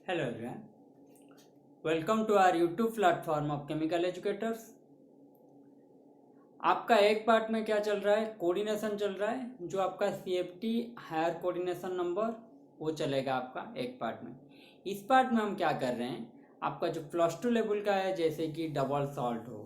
Hello everyone, welcome to our YouTube platform of Chemical Educators। आपका एक part में क्या चल रहा है, कोऑर्डिनेशन चल रहा है। जो आपका CFT हायर कोऑर्डिनेशन नंबर वो चलेगा आपका एक पार्ट में। इस पार्ट में हम क्या कर रहे हैं, आपका जो +2 लेवल का है, जैसे कि डबल सॉल्ट हो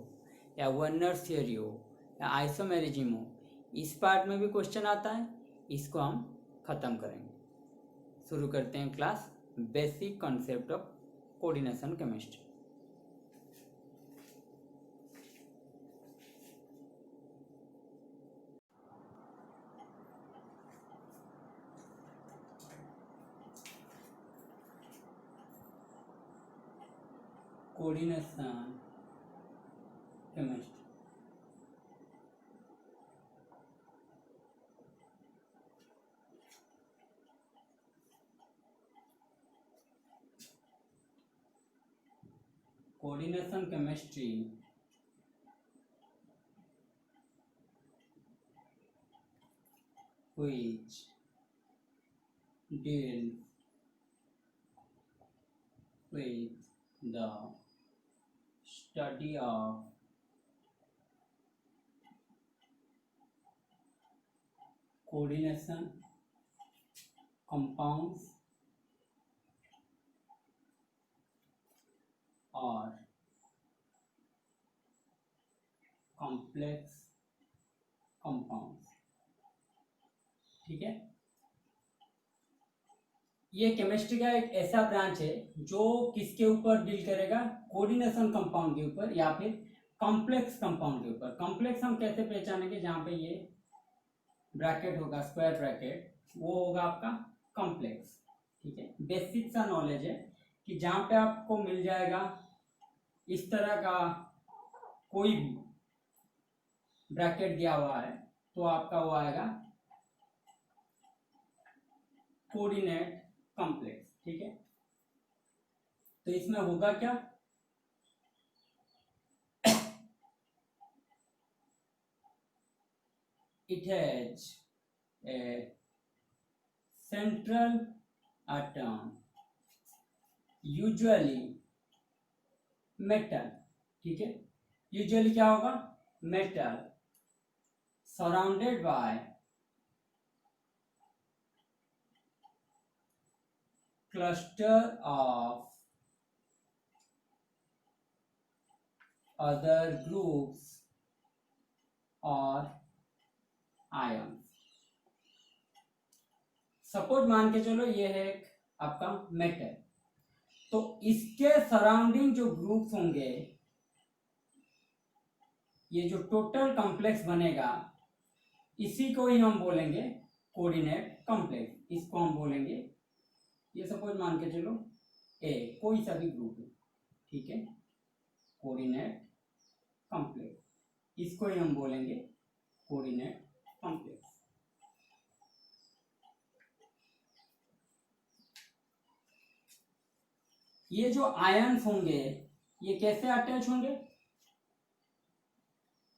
या वर्नर्स थियरी हो या आइसोमेरिज्म हो, इस पार्ट में भी क्वेश्चन आता है। इसको हम ख़त्म करेंगे। शुरू करते हैं class basic concept of coordination chemistry. Coordination chemistry coordination chemistry which deals with the study of coordination, compounds or complex compounds। ठीक है, ये केमिस्ट्री का एक ऐसा ब्रांच है जो किसके ऊपर डील करेगा, कोऑर्डिनेशन कंपाउंड के ऊपर या फिर कॉम्प्लेक्स कंपाउंड के ऊपर। कॉम्प्लेक्स हम कैसे पहचानेंगे, जहाँ पे ये ब्रैकेट होगा, स्क्वायर ब्रैकेट, वो होगा आपका कॉम्प्लेक्स। ठीक है, बेसिक सा नॉलेज है कि जहाँ पे आपको मिल जाएगा इस तरह का कोई भी ब्रैकेट दिया हुआ है तो आपका वो आएगा कोऑर्डिनेट कॉम्प्लेक्स। ठीक है, तो इसमें होगा क्या, it has a central atom, usually metal। ठीक है, यूजुअली क्या होगा, metal, surrounded by cluster of other groups और आयन। सपोज मान के चलो ये है एक आपका मेटल, तो इसके सराउंडिंग जो ग्रुप्स होंगे, ये जो टोटल कॉम्प्लेक्स बनेगा, इसी को ही हम बोलेंगे कोऑर्डिनेट कॉम्प्लेक्स। इसको हम बोलेंगे, ये सपोज मान के चलो ए कोई सा भी ग्रुप है, ठीक है, कोऑर्डिनेट कॉम्प्लेक्स, इसको ही हम बोलेंगे कोऑर्डिनेट कॉम्प्लेक्स। ये जो आयन्स होंगे ये कैसे अटैच होंगे,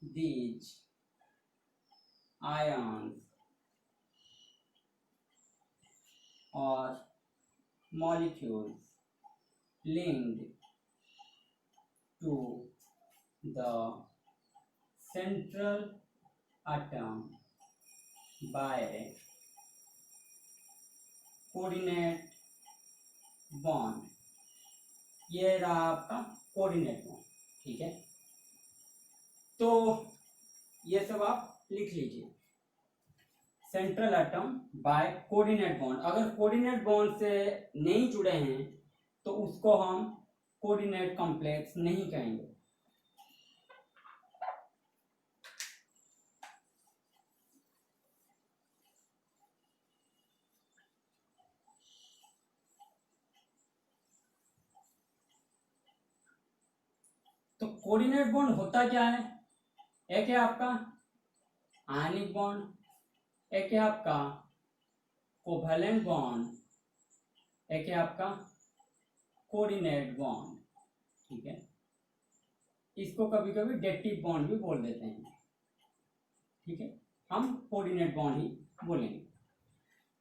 these ions or molecules linked to the central atom by coordinate bond। ये रहा आपका कोऑर्डिनेट बॉन्ड। ठीक है, तो ये सब आप लिख लीजिए, central atom by coordinate bond. अगर कोऑर्डिनेट बॉन्ड से नहीं जुड़े हैं तो उसको हम कोऑर्डिनेट कॉम्प्लेक्स नहीं कहेंगे। तो कोऑर्डिनेट बॉन्ड होता क्या है, एक है आपका आयनिक बॉन्ड, एक है आपका कोवैलेंट बॉन्ड, एक है आपका कोऑर्डिनेट बॉन्ड। ठीक है, इसको कभी कभी डेटिव बॉन्ड भी बोल देते हैं। ठीक है, हम कोऑर्डिनेट बॉन्ड ही बोलेंगे।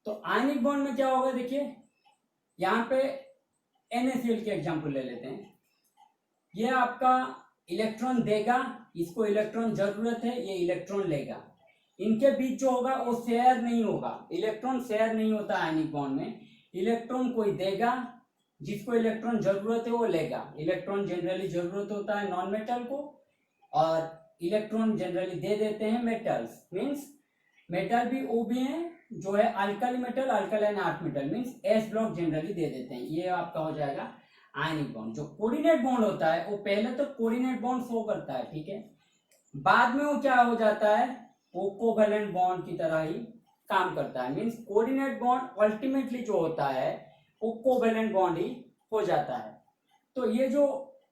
तो आयनिक बॉन्ड में क्या होगा, देखिए यहाँ पे NaCl के एग्जाम्पल ले लेते हैं। ये आपका इलेक्ट्रॉन देगा, इसको इलेक्ट्रॉन जरूरत है, ये इलेक्ट्रॉन लेगा। इनके बीच जो होगा वो शेयर नहीं होगा, इलेक्ट्रॉन शेयर नहीं होता आयनिक बॉन्ड में। इलेक्ट्रॉन कोई देगा, जिसको इलेक्ट्रॉन जरूरत है वो लेगा। इलेक्ट्रॉन जनरली जरूरत होता है नॉन मेटल को, और इलेक्ट्रॉन जनरली दे देते हैं मेटल्स। मीन्स मेटल भी वो भी है जो है alkali metal, alkaline earth metal, means S block generally they देते हैं। ये आपका हो जाएगा आयनिक बॉन्ड। जो कोऑर्डिनेट बॉन्ड होता है वो पहले तो कोऑर्डिनेट बॉन्ड शो करता है, ठीक है, बाद में वो क्या हो जाता है, वो कोवेलेंट बॉन्ड की तरह ही काम करता है। मीन्स कोऑर्डिनेट बॉन्ड अल्टीमेटली जो होता है वो कोवेलेंट बॉन्ड ही हो जाता है। तो ये जो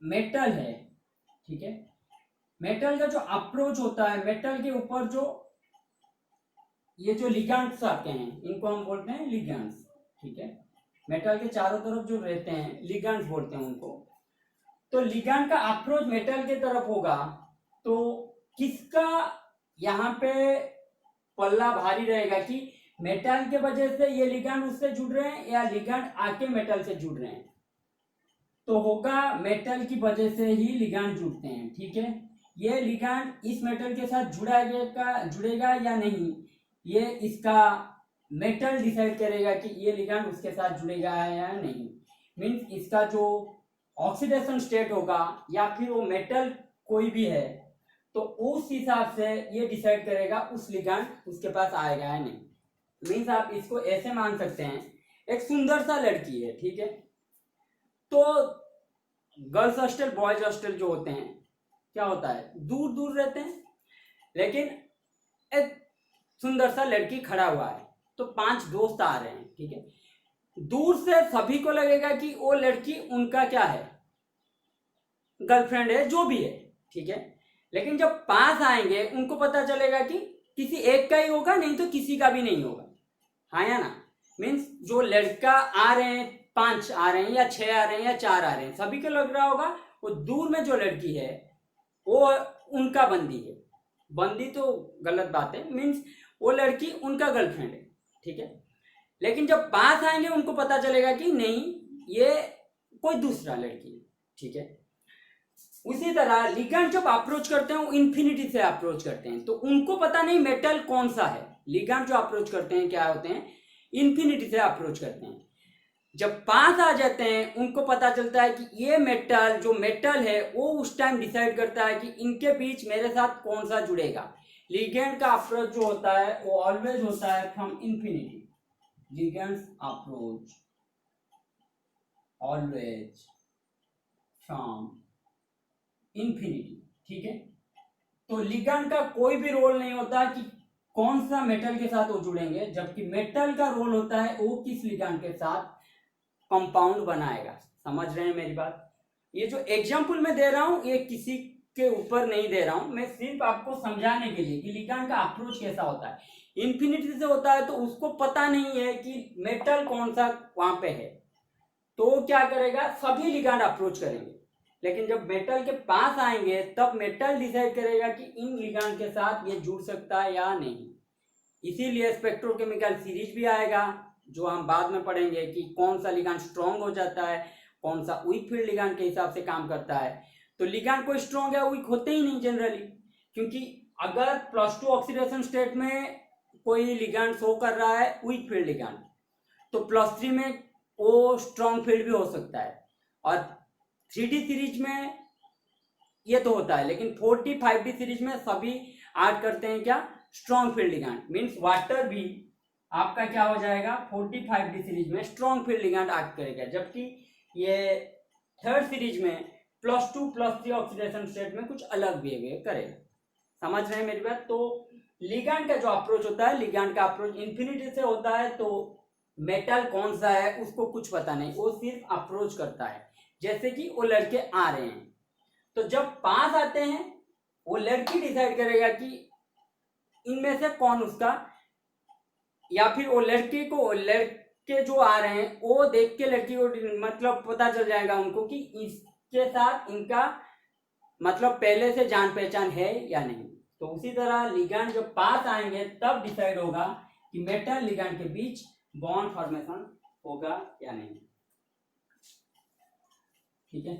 मेटल है, ठीक है, मेटल का जो अप्रोच होता है, मेटल के ऊपर जो ये जो लिगैंड्स आते हैं इनको हम बोलते हैं लिगैंड्स, ठीक है। मेटल के चारों तरफ जो रहते हैं लिगैंड्स बोलते हैं उनको। तो लिगैंड का अप्रोच मेटल के तरफ होगा तो किसका यहाँ पे पल्ला भारी रहेगा कि मेटल के वजह से ये लिगैंड उससे जुड़ रहे हैं या लिगैंड आके मेटल से जुड़ रहे हैं। तो होगा मेटल की वजह से ही लिगैंड जुड़ते हैं, ठीक है। ये लिगैंड इस मेटल के साथ जुड़ेगा या नहीं, ये इसका मेटल डिसाइड करेगा कि ये लिगैंड उसके साथ जुड़ेगा या नहीं। मीन्स इसका जो ऑक्सीडेशन स्टेट होगा या फिर वो मेटल कोई भी है तो उस हिसाब से ये डिसाइड करेगा उस लिगैंड उसके पास आएगा या नहीं। मीन्स आप इसको ऐसे मान सकते हैं, एक सुंदर सा लड़की है, ठीक है, तो गर्ल्स हॉस्टल बॉयज हॉस्टल जो होते हैं क्या होता है, दूर दूर रहते हैं, लेकिन एक सुंदर सा लड़की खड़ा हुआ है तो 5 दोस्त आ रहे हैं, ठीक है। दूर से सभी को लगेगा कि वो लड़की उनका क्या है, गर्लफ्रेंड है, जो भी है, ठीक है। लेकिन जब पास आएंगे उनको पता चलेगा कि किसी एक का ही होगा, नहीं तो किसी का भी नहीं होगा, हाँ या ना। मीन्स जो लड़का आ रहे हैं 5 आ रहे हैं या 6 आ रहे हैं या 4 आ रहे हैं, सभी को लग रहा होगा वो दूर में जो लड़की है वो उनका बंदी है। बंदी तो गलत बात है, मीन्स वो लड़की उनका गर्लफ्रेंड है, ठीक है। लेकिन जब पास आएंगे उनको पता चलेगा कि नहीं, ये कोई दूसरा लड़की है, ठीक है। उसी तरह लिगैंड जब अप्रोच करते हैं वो इन्फिनिटी से अप्रोच करते हैं, तो उनको पता नहीं मेटल कौन सा है। लिगैंड जो अप्रोच करते हैं क्या होते हैं, इन्फिनिटी से अप्रोच करते हैं। जब पास आ जाते हैं उनको पता चलता है कि ये मेटल जो मेटल है वो उस टाइम डिसाइड करता है कि इनके बीच मेरे साथ कौन सा जुड़ेगा। लिगैंड का अप्रोच जो होता है वो ऑलवेज होता है from infinity. Ligands approach always from infinity, ठीक है। तो लिगैंड का कोई भी रोल नहीं होता कि कौन सा मेटल के साथ वो जुड़ेंगे, जबकि मेटल का रोल होता है वो किस लिगैंड के साथ कंपाउंड बनाएगा। समझ रहे हैं मेरी बात। ये जो एग्जाम्पल मैं दे रहा हूं ये किसी के ऊपर नहीं दे रहा हूं, मैं सिर्फ आपको समझाने के लिए कि लिगैंड का अप्रोच कैसा होता है। इन्फिनिटी से होता है तो उसको पता नहीं है कि मेटल कौन सा वहां पे है, तो क्या करेगा, सभी लिगैंड अप्रोच करेंगे। लेकिन जब मेटल के पास आएंगे तब मेटल डिसाइड करेगा कि इन लिगैंड के साथ ये जुड़ सकता है या नहीं। इसीलिए स्पेक्ट्रोकेमिकल सीरीज भी आएगा जो हम बाद में पढ़ेंगे कि कौन सा लिगैंड स्ट्रॉन्ग हो जाता है, कौन सा वीक फील्ड लिगैंड के हिसाब से काम करता है। तो लिगैंड कोई स्ट्रॉन्ग या वीक होते ही नहीं जनरली, क्योंकि अगर +2 ऑक्सीडेशन स्टेट में कोई लिगैंड शो कर रहा है वीक फील्ड लिगैंड, तो +3 में वो स्ट्रॉन्ग फील्ड भी हो सकता है। और 3D सीरीज में ये तो होता है, लेकिन 4D 5D सीरीज में सभी ऐड करते हैं क्या, strong field ligand. Means water भी आपका क्या हो जाएगा 4D 5D सीरीज में स्ट्रॉन्ग फील्ड लिगैंड ऐड करेगा, जबकि ये 3rd सीरीज में +2 +3 ऑक्सीडेशन स्टेट में कुछ अलग बिहेवियर करेगा। समझ रहे हैं मेरी बात। तो लिगैंड का जो अप्रोच होता है, लिगैंड का अप्रोच इन्फिनिटी से होता है, तो मेटल कौन सा है उसको कुछ पता नहीं, वो सिर्फ अप्रोच करता है। जैसे कि वो लड़के आ रहे हैं तो जब पास आते हैं वो लड़की डिसाइड करेगा कि इनमें से कौन उसका, या फिर वो लड़के को, लड़के जो आ रहे हैं वो देख के लड़की को मतलब पता चल जाएगा उनको कि इसके साथ इनका मतलब पहले से जान पहचान है या नहीं। तो उसी तरह लिगैंड जब पास आएंगे तब डिसाइड होगा कि मेटल लिगैंड के बीच बॉन्ड फॉर्मेशन होगा या नहीं। ठीक है।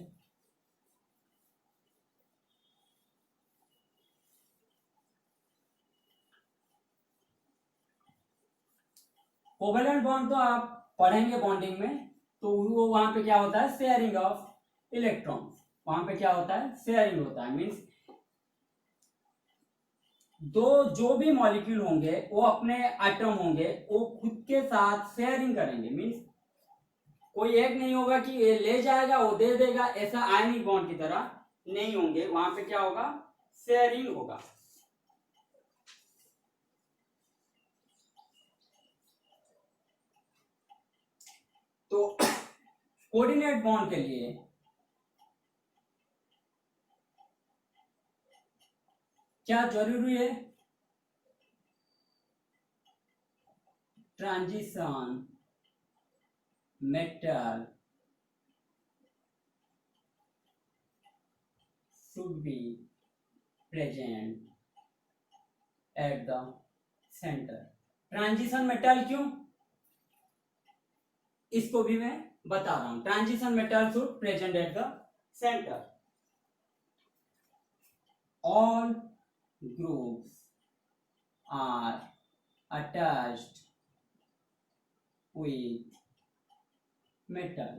कोवेलेंट बॉन्ड तो आप पढ़ेंगे बॉन्डिंग में, तो वो वहां पे क्या होता है, शेयरिंग ऑफ इलेक्ट्रॉन्स। वहां पे क्या होता है, शेयरिंग होता है। मीन्स दो जो भी मॉलिक्यूल होंगे वो अपने एटम होंगे वो खुद के साथ शेयरिंग करेंगे। मीन्स कोई एक नहीं होगा कि ये ले जाएगा वो दे देगा, ऐसा आयनिक बॉन्ड की तरह नहीं होंगे। वहां पे क्या होगा, शेयरिंग होगा। तो कोऑर्डिनेट बॉन्ड के लिए क्या जरूरी है, transition metal should be present at the center। Transition metal क्यों, इसको भी मैं बता रहा हूं। Transition metal should present at the centre. All groups are attached with metal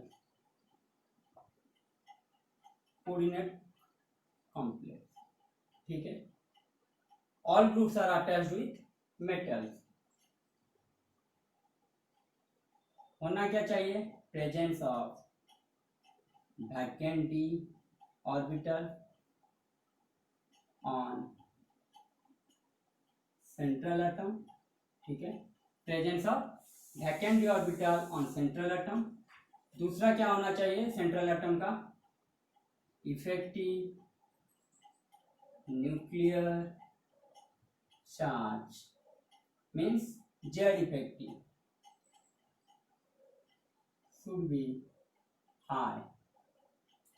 coordinate complex। ठीक है, all groups are attached with metals। होना क्या चाहिए, presence of vacant d orbital on central atom. ठीक है, presence of vacant d orbital on central atom. दूसरा क्या होना चाहिए सेंट्रल एटम का, effective nuclear charge means Z effective should be high.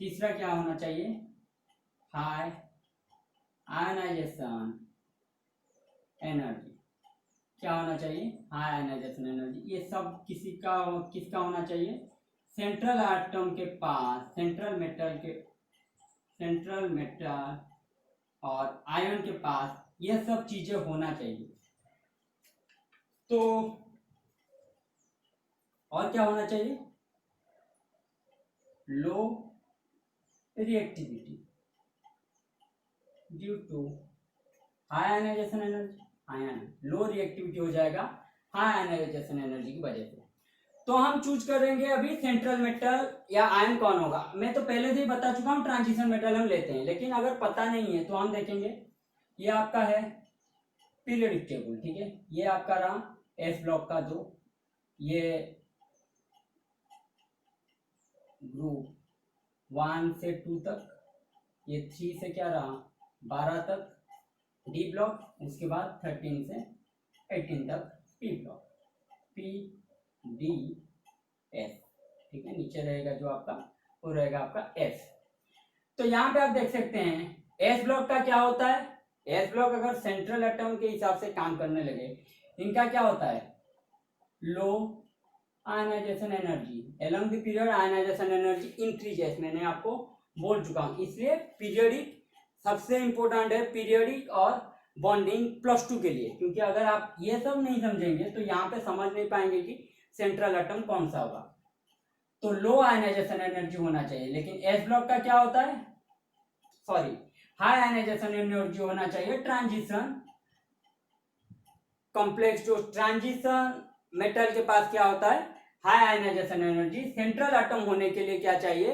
तीसरा क्या होना चाहिए, हाई आयनाइजेशन एनर्जी। क्या होना चाहिए, हाई आयनाइजेशन एनर्जी। ये सब किसका होना चाहिए, सेंट्रल एटम के पास, सेंट्रल मेटल और आयन के पास ये सब चीजें होना चाहिए। तो और क्या होना चाहिए, low reactivity due to high ionisation energy. Ion low reactivity हो जाएगा हाई आयनाइजेशन एनर्जी की वजह से। तो हम चूज करेंगे अभी सेंट्रल मेटल या आयन कौन होगा। मैं तो पहले से ही बता चुका हूं ट्रांजिशन मेटल हम लेते हैं, लेकिन अगर पता नहीं है तो हम देखेंगे। ये आपका है पीरियोडिक टेबल। ठीक है, ये आपका रहा एस ब्लॉक का 2, ये ग्रुप 1 से 2 तक, ये 3 से क्या रहा 12 तक डी ब्लॉक, उसके बाद 13 से 18 तक P block, P D S. ठीक है, नीचे रहेगा जो आपका वो रहेगा आपका एस। तो यहाँ पे आप देख सकते हैं एस ब्लॉक का क्या होता है, एस ब्लॉक अगर सेंट्रल एटम के हिसाब से काम करने लगे, इनका क्या होता है, low ionization energy along the period ionization energy increases. मैंने आपको बोल चुका हूं, इसलिए पीरियडिक सबसे इंपॉर्टेंट है, पीरियडिक और बॉन्डिंग +2 के लिए। क्योंकि अगर आप ये सब नहीं समझेंगे तो यहाँ पे समझ नहीं पाएंगे कि सेंट्रल एटम कौन सा होगा। तो लो आयनाइजेशन एनर्जी होना चाहिए, लेकिन एस ब्लॉक का क्या होता है, सॉरी हाई आयनाइजेशन एनर्जी होना चाहिए। ट्रांजिशन कॉम्प्लेक्स जो ट्रांजिशन मेटल के पास क्या होता है, high ionisation energy. Central atom होने के लिए क्या चाहिए,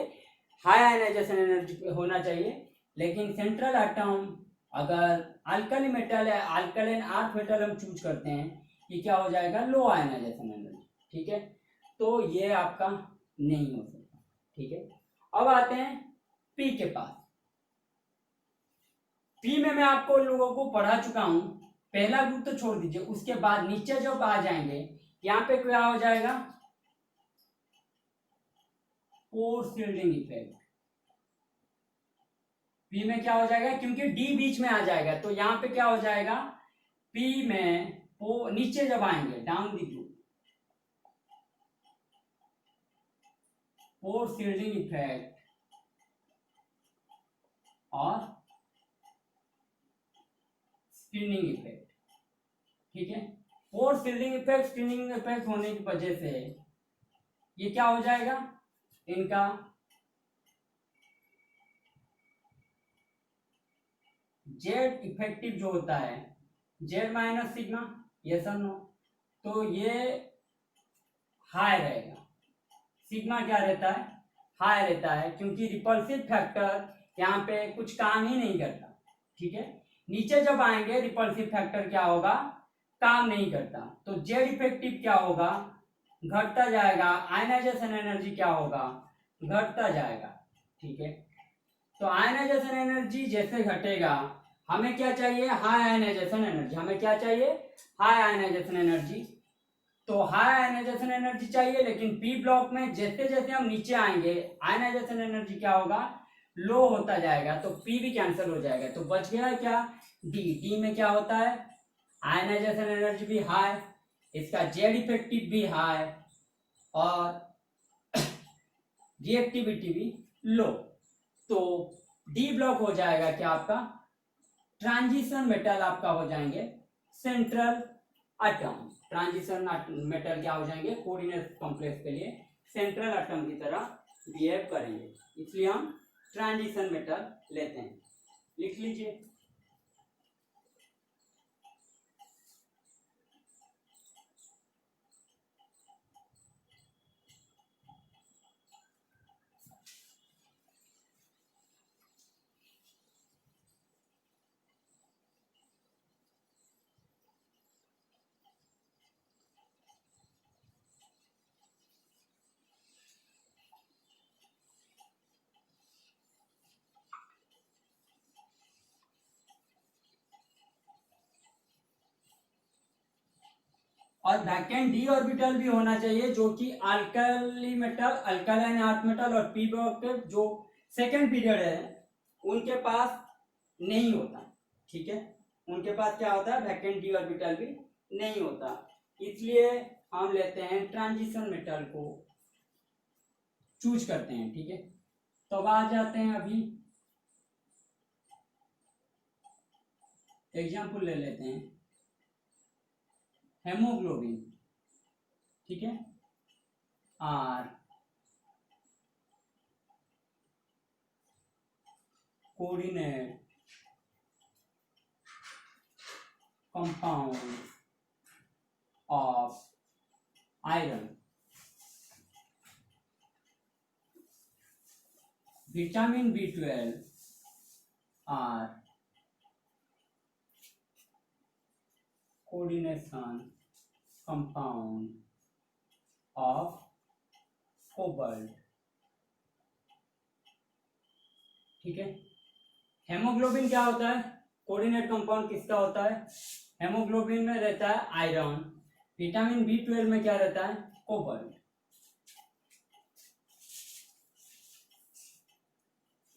हाई आयनाइजेशन एनर्जी होना चाहिए। लेकिन सेंट्रल एटम अगर अल्कली मेटल है, अल्कलाइन अर्थ मेटल हम चूज करते हैं, ये क्या हो जाएगा, लो आयनाइजेशन एनर्जी। ठीक है, तो ये आपका नहीं हो सकता। ठीक है, अब आते हैं पी के पास। पी में मैं आपको लोगों को पढ़ा चुका हूं, पहला ग्रुप तो छोड़ दीजिए, उसके बाद नीचे जब आ जाएंगे यहाँ पे क्या हो जाएगा, पोर शील्डिंग इफेक्ट। पी में क्या हो जाएगा, क्योंकि डी बीच में आ जाएगा, तो यहाँ पे क्या हो जाएगा, पी में वो नीचे जब आएंगे down the group, poor shielding effect और स्क्रीनिंग इफेक्ट। ठीक है, फोर्स स्क्रीनिंग इफेक्ट होने की वजह से ये क्या हो जाएगा, इनका जेड इफेक्टिव जो होता है जेड माइनस सिग्मा, ये सब नो, तो ये हाई रहेगा। सिग्मा क्या रहता है, हाई रहता है, क्योंकि रिपल्सिव फैक्टर यहाँ पे कुछ काम ही नहीं करता। ठीक है, नीचे जब आएंगे रिपल्सिव फैक्टर क्या होगा, काम नहीं करता, तो जेड इफेक्टिव क्या होगा, घटता जाएगा, आयनाइजेशन एनर्जी क्या होगा, घटता जाएगा। ठीक है, तो आयनाइजेशन एनर्जी जैसे घटेगा, हमें क्या चाहिए, हाई आयनाइजेशन एनर्जी, हमें क्या चाहिए, हाई आयनाइजेशन एनर्जी। तो हाई आयनाइजेशन एनर्जी चाहिए, लेकिन पी ब्लॉक में जैसे जैसे हम नीचे आएंगे आयनाइजेशन एनर्जी क्या होगा, लो होता जाएगा, तो पी भी कैंसिल हो जाएगा, तो बच गया क्या, डी में क्या होता है, आयनाइजेशन एनर्जी भी हाई, इसका जेड इफेक्टिव भी हाई और रिएक्टिविटी भी लो, तो डी ब्लॉक हो जाएगा क्या आपका, ट्रांजिशन मेटल आपका हो जाएंगे सेंट्रल एटम। ट्रांजिशन मेटल क्या हो जाएंगे, कोऑर्डिनेट कॉम्प्लेक्स के लिए सेंट्रल एटम की तरह बिहेव करेंगे, इसलिए हम ट्रांजिशन मेटल लेते हैं, लिख लीजिए। और वैकेंट डी ऑर्बिटल भी होना चाहिए, जो कि alkali metal, alkaline earth metal और पी ब्लॉक के जो सेकेंड पीरियड है उनके पास नहीं होता। ठीक है, उनके पास क्या होता है, वैकेंट डी ऑर्बिटल भी नहीं होता, इसलिए हम लेते हैं ट्रांजिशन मेटल को चूज करते हैं। ठीक है, तो अब आ जाते हैं, अभी एग्जाम्पल ले लेते हैं, हेमोग्लोबिन। ठीक है, are coordinate compound of iron, vitamin B12 are coordination compound of cobalt। ठीक है, हेमोग्लोबिन क्या होता है, कोऑर्डिनेट कंपाउंड किसका होता है, हेमोग्लोबिन में रहता है आयरन, विटामिन B12 में क्या रहता है, कोबाल्ट।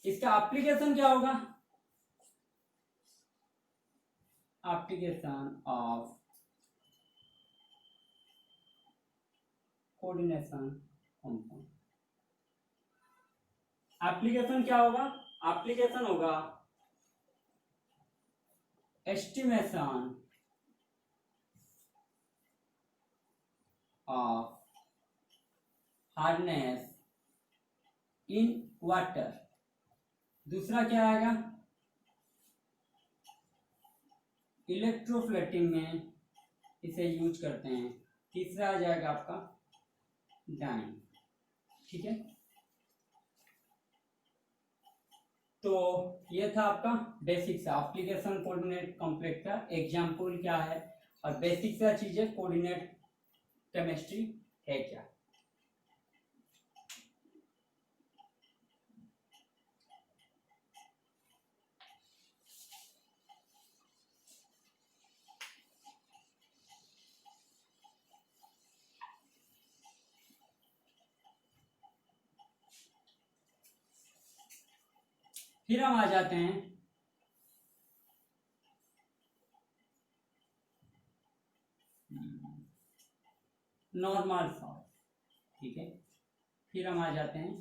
इसका एप्लीकेशन क्या होगा, application of coordination compound, application क्या होगा, एप्लीकेशन होगा estimation of hardness in water. दूसरा क्या आएगा, इलेक्ट्रोफ्लेटिंग में इसे यूज करते हैं। तीसरा आ जाएगा आपका डाइन। ठीक है, तो ये था आपका बेसिक सा एप्लीकेशन कोऑर्डिनेट कॉम्प्लेक्स का, एग्जाम्पल क्या है और बेसिक सा चीजें कोऑर्डिनेट केमिस्ट्री है क्या। फिर हम आ जाते हैं नॉर्मल सॉल्ट। ठीक है, फिर हम आ जाते हैं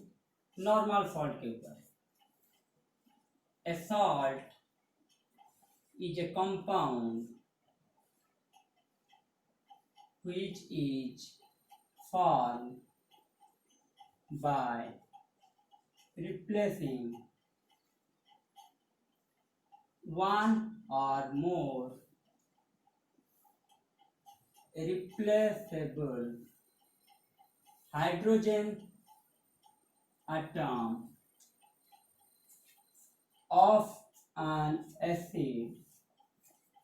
नॉर्मल सॉल्ट के ऊपर। A salt is a compound which is formed by replacing one or more replaceable hydrogen atom of an acid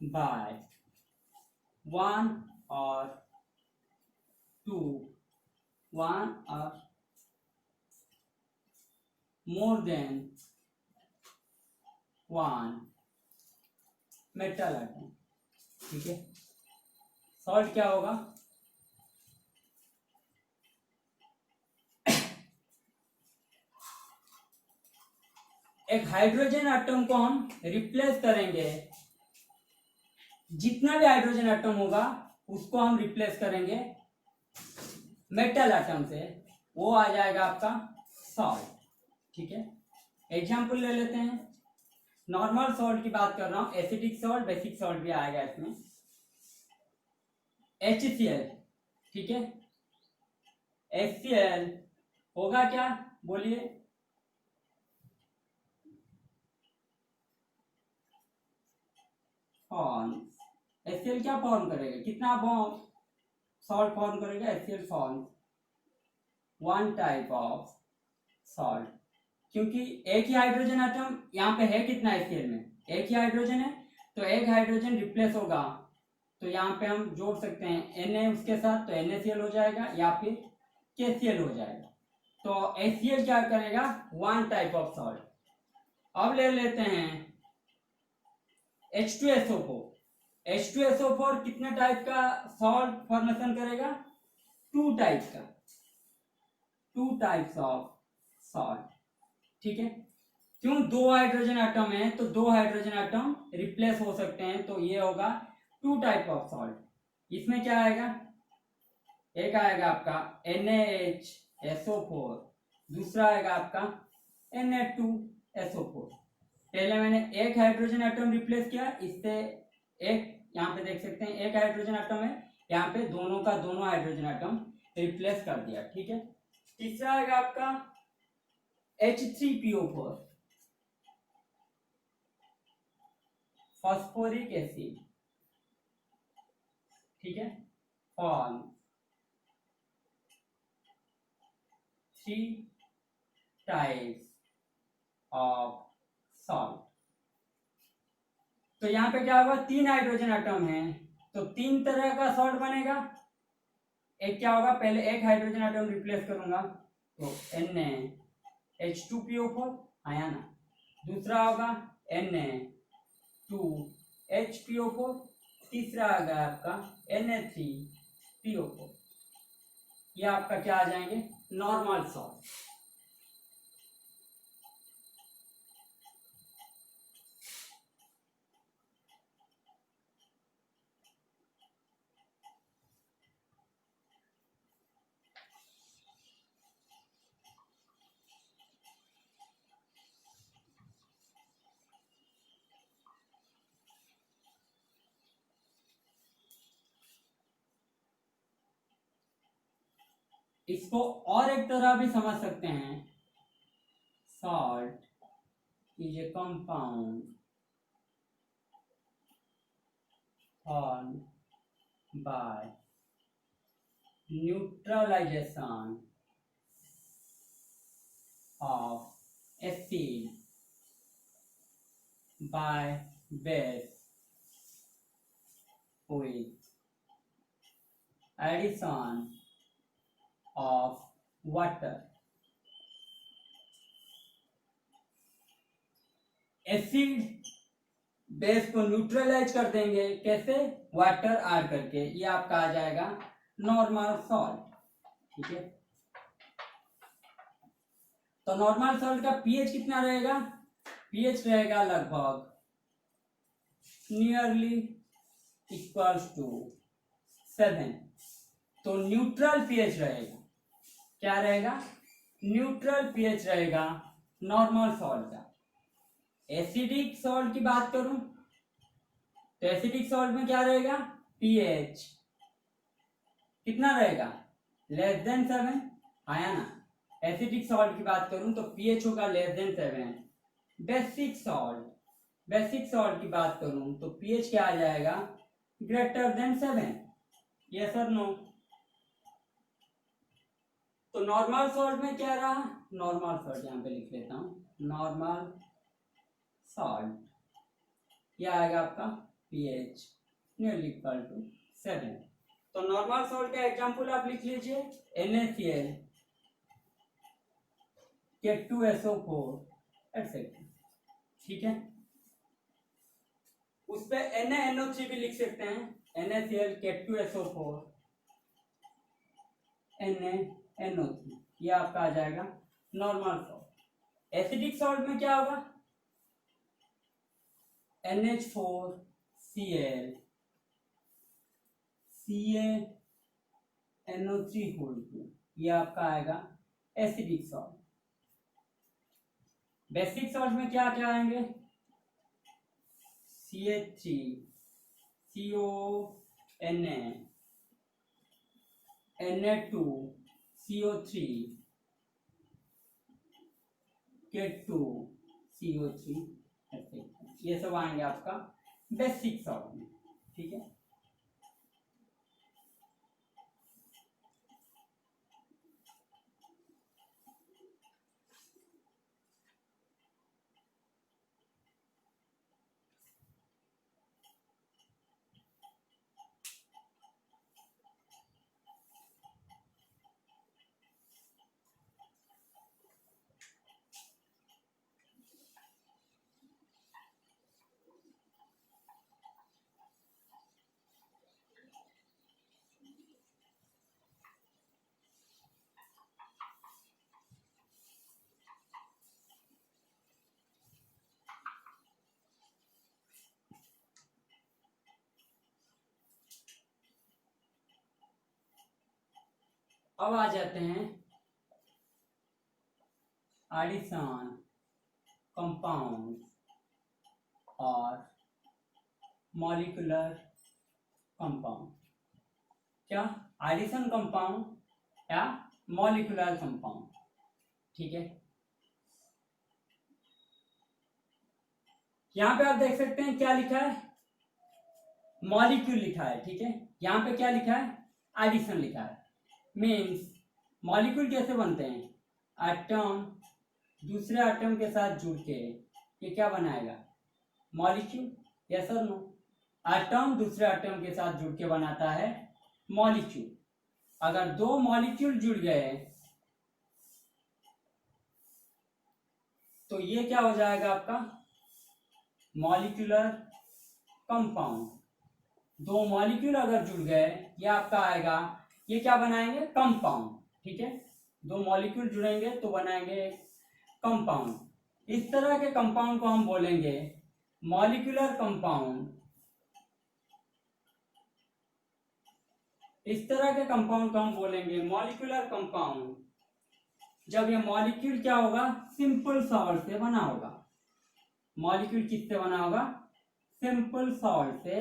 by one or more than one metal atom. ठीक है, सॉल्ट क्या होगा? एक हाइड्रोजन एटम को हम replace करेंगे, जितना भी हाइड्रोजन एटम होगा उसको हम रिप्लेस करेंगे मेटल एटम से, वो आ जाएगा आपका सॉल्ट। ठीक है, एग्जाम्पल ले लेते हैं। नॉर्मल सॉल्ट की बात कर रहा हूं, एसिडिक सॉल्ट, बेसिक सॉल्ट भी आएगा इसमें। HCl, ठीक है, HCl होगा क्या, बोलिए? फॉर्म, HCl क्या फॉर्म करेगा, कितना सॉल्ट फॉर्म करेगा? HCl form one type of salt, क्योंकि एक ही हाइड्रोजन एटम यहाँ पे है कितना HCl में, एक ही हाइड्रोजन है, तो एक हाइड्रोजन रिप्लेस होगा तो यहाँ पे हम जोड़ सकते हैं Na उसके साथ, तो NaCl हो जाएगा या फिर KCl हो जाएगा। तो HCl क्या करेगा? One type of salt. अब ले लेते हैं H2SO4। H2SO4 कितने टाइप का सॉल्ट फॉर्मेशन करेगा? टू टाइप का, टू टाइप्स ऑफ सॉल्ट। ठीक है, क्यों? दो हाइड्रोजन एटम है तो दो हाइड्रोजन एटम रिप्लेस हो सकते हैं, तो ये होगा टू टाइप ऑफ सॉल्ट। इसमें क्या आएगा? एक आएगा आपका NaHSO4, दूसरा आएगा आपका Na2SO4। पहले मैंने एक हाइड्रोजन एटम रिप्लेस किया, इससे एक यहाँ पे देख सकते हैं एक हाइड्रोजन एटम है, यहाँ पे दोनों का दोनों हाइड्रोजन एटम रिप्लेस कर दिया। ठीक है, तीसरा आएगा आपका H3PO4, फॉस्फोरिक एसिड। ठीक है, form three types of salt. तो यहाँ पे क्या होगा? तीन हाइड्रोजन एटम है तो तीन तरह का सॉल्ट बनेगा। एक क्या होगा? पहले एक हाइड्रोजन एटम रिप्लेस करूंगा तो NaH2PO4 आया ना, दूसरा होगा Na2HPO4, तीसरा आ गया आपका Na3PO4। ये आपका क्या आ जाएंगे? Normal salt. इसको और एक तरह भी समझ सकते हैं, salt is a compound formed by neutralization of acid by base with addition of water। Acid base को न्यूट्रलाइज कर देंगे, कैसे? वाटर ऐड करके, ये आपका आ जाएगा नॉर्मल सॉल्ट। ठीक है, तो नॉर्मल सॉल्ट का पीएच कितना रहेगा? पीएच रहेगा लगभग नियरली इक्वल्स टू 7। तो न्यूट्रल पीएच रहेगा, क्या रहेगा? न्यूट्रल पीएच रहेगा नॉर्मल सॉल्ट का। एसिडिक सॉल्ट की बात करूं तो एसिडिक सॉल्ट में क्या रहेगा, पीएच कितना रहेगा, <7 आया ना। एसिडिक सॉल्ट की बात करूं तो पीएच होगा <7। बेसिक सॉल्ट की बात करूं तो पीएच क्या आ जाएगा, <7। यस और नो। तो नॉर्मल सॉल्ट में क्या रहा, नॉर्मल सॉल्ट यहां पे लिख लेता हूं, नॉर्मल सॉल्ट यह आएगा आपका pH नियरली इक्वल टू 7। तो नॉर्मल सॉल्ट का एग्जांपल आप लिख लीजिए NaCl, K2SO4 एटसेट्रा, ठीक है। उस पे NaNO3 भी लिख सकते हैं, NaCl, K2SO4, NaNO3, ये आपका आ जाएगा नॉर्मल सॉल्ट। एसिडिक सॉल्ट में क्या होगा, NH4Cl, CaNO3 ये आपका आएगा एसिडिक सॉल्ट। बेसिक सॉल्ट में क्या क्या आएंगे, CH3, CONA, Na2CO3, K2CO3, ये सब आएंगे आपका बेसिक सॉल्ट में, ठीक है। अब आ जाते हैं एडिशन कंपाउंड और मॉलिक्यूलर कंपाउंड। क्या, एडिशन कंपाउंड या मॉलिक्यूलर कंपाउंड, ठीक है। यहां पे आप देख सकते हैं क्या लिखा है, मॉलिक्यूल लिखा है, ठीक है। यहां पे क्या लिखा है, एडिशन लिखा है। मीन्स मॉलिक्यूल कैसे बनते हैं, एटम दूसरे एटम के साथ जुड़ के ये क्या बनाएगा, मॉलिक्यूल, यस और नो। एटम दूसरे एटम के साथ जुड़ के बनाता है मॉलिक्यूल। अगर दो मॉलिक्यूल जुड़ गए तो ये क्या हो जाएगा आपका मॉलिक्यूलर कंपाउंड। दो मॉलिक्यूल अगर जुड़ गए ये आपका आएगा, ये क्या बनाएंगे, कंपाउंड, ठीक है। दो मॉलिक्यूल जुड़ेंगे तो बनाएंगे कंपाउंड। इस तरह के कंपाउंड को हम बोलेंगे मॉलिक्यूलर कंपाउंड। इस तरह के कंपाउंड को हम बोलेंगे मॉलिक्यूलर कंपाउंड जब ये मॉलिक्यूल क्या होगा, सिंपल सॉल्ट से बना होगा। मॉलिक्यूल किससे बना होगा, सिंपल सॉल्ट से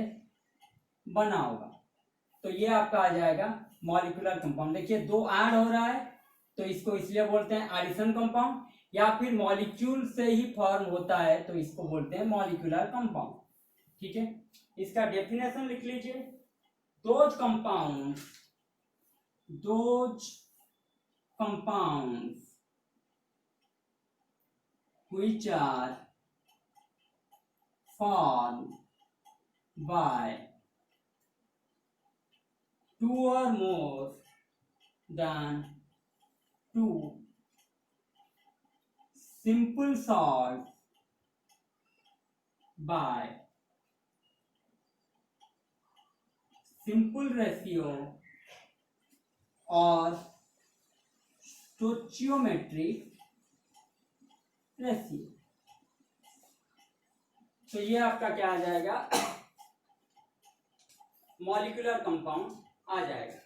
बना होगा। तो ये आपका आ जाएगा मॉलिक्यूलर कंपाउंड। देखिए दो ऐड हो रहा है तो इसको इसलिए बोलते हैं एडिशन कंपाउंड, या फिर मॉलिक्यूल से ही फॉर्म होता है तो इसको बोलते हैं मॉलिक्यूलर कंपाउंड, ठीक है। इसका डेफिनेशन लिख लीजिए, those compounds which are formed by two or more than two simple salts by simple ratio और stoichiometric रेशियो। तो ये आपका क्या आ जाएगा, मॉलिक्यूलर कंपाउंड आ जाएगा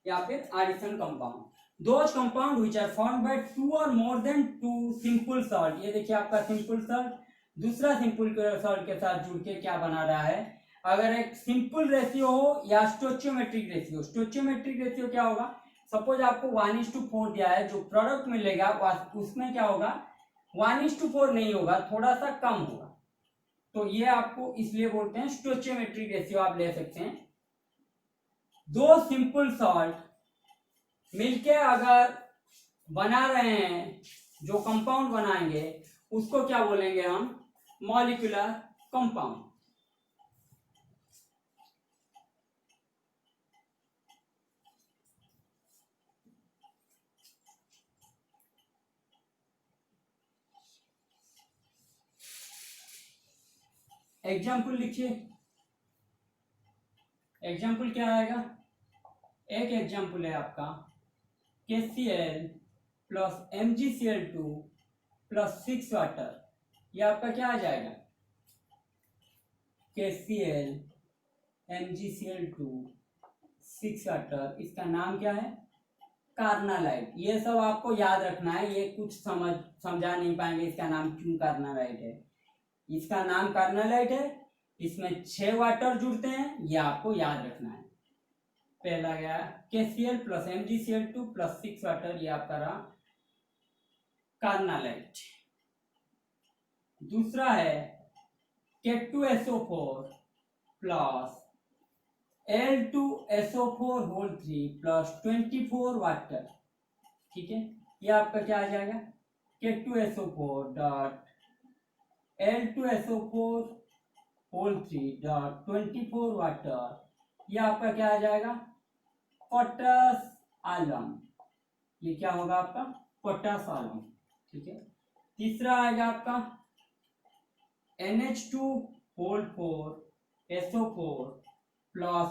या फिर addition compound. Those compound which are formed by two और more than two simple salt, ये देखिए आपका सिंपल सॉल्ट दूसरा सिंपल सॉल्ट के साथ जुड़ के क्या बना रहा है, अगर एक सिंपल रेशियो हो या स्टोचियोमेट्रिक रेशियो। स्टोचियोमेट्रिक रेशियो क्या होगा, सपोज आपको 1:4 दिया है, जो प्रोडक्ट मिलेगा उसमें क्या होगा 1:4 नहीं होगा, थोड़ा सा कम होगा, तो ये आपको इसलिए बोलते हैं स्टोचियोमेट्रिक रेशियो। आप ले सकते हैं दो सिंपल सॉल्ट मिलके अगर बना रहे हैं, जो कंपाउंड बनाएंगे उसको क्या बोलेंगे हम, मॉलिक्यूलर कंपाउंड। एग्जाम्पल लिखिए, एग्जाम्पल क्या आएगा, एक एग्जाम्पल है आपका KCl plus MgCl2 plus 6 water, ये आपका क्या आ जाएगा, KCl MgCl2 6 वाटर, इसका नाम क्या है, कार्नालाइट। ये सब आपको याद रखना है, ये कुछ समझा नहीं पाएंगे इसका नाम क्यों कार्नालाइट है। इसका नाम कार्नालाइट है, इसमें 6 वाटर जुड़ते हैं, ये आपको याद रखना है। पहला गया KCl plus MgCl2 plus 6 water, ये आपका रहा कार्नालाइट। दूसरा है K2SO4 plus L2SO4 whole 3 plus 24 water, ठीक है, ये आपका क्या आ जाएगा, K2SO4 dot L2SO4 whole 3 dot 24 water, ये आपका क्या आ जाएगा, पोटास आलम, ये क्या होगा आपका पोटास आलम, ठीक है। तीसरा आएगा आपका NH2 whole 4 SO4 plus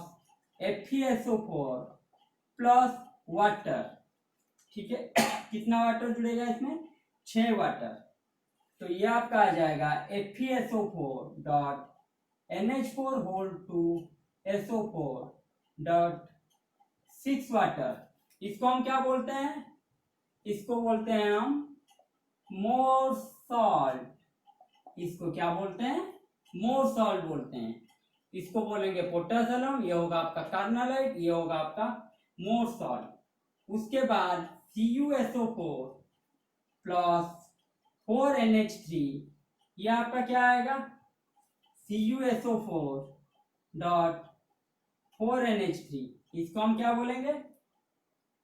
FeSO4 plus water, ठीक है, कितना वाटर जुड़ेगा इसमें, 6 वाटर, तो ये आपका आ जाएगा FeSO4 dot NH4 whole 2 SO4 dot 6 water. इसको हम क्या बोलते हैं, इसको बोलते हैं हम मोर सॉल्ट, इसको क्या बोलते हैं, मोर सॉल्ट बोलते हैं। इसको बोलेंगे पोटासियम, ये होगा आपका कार्नालाइट, ये होगा आपका मोर सॉल्ट। उसके बाद CuSO4 प्लस 4NH3, ये आपका क्या आएगा, CuSO4 डॉट 4NH3, इसको हम क्या बोलेंगे,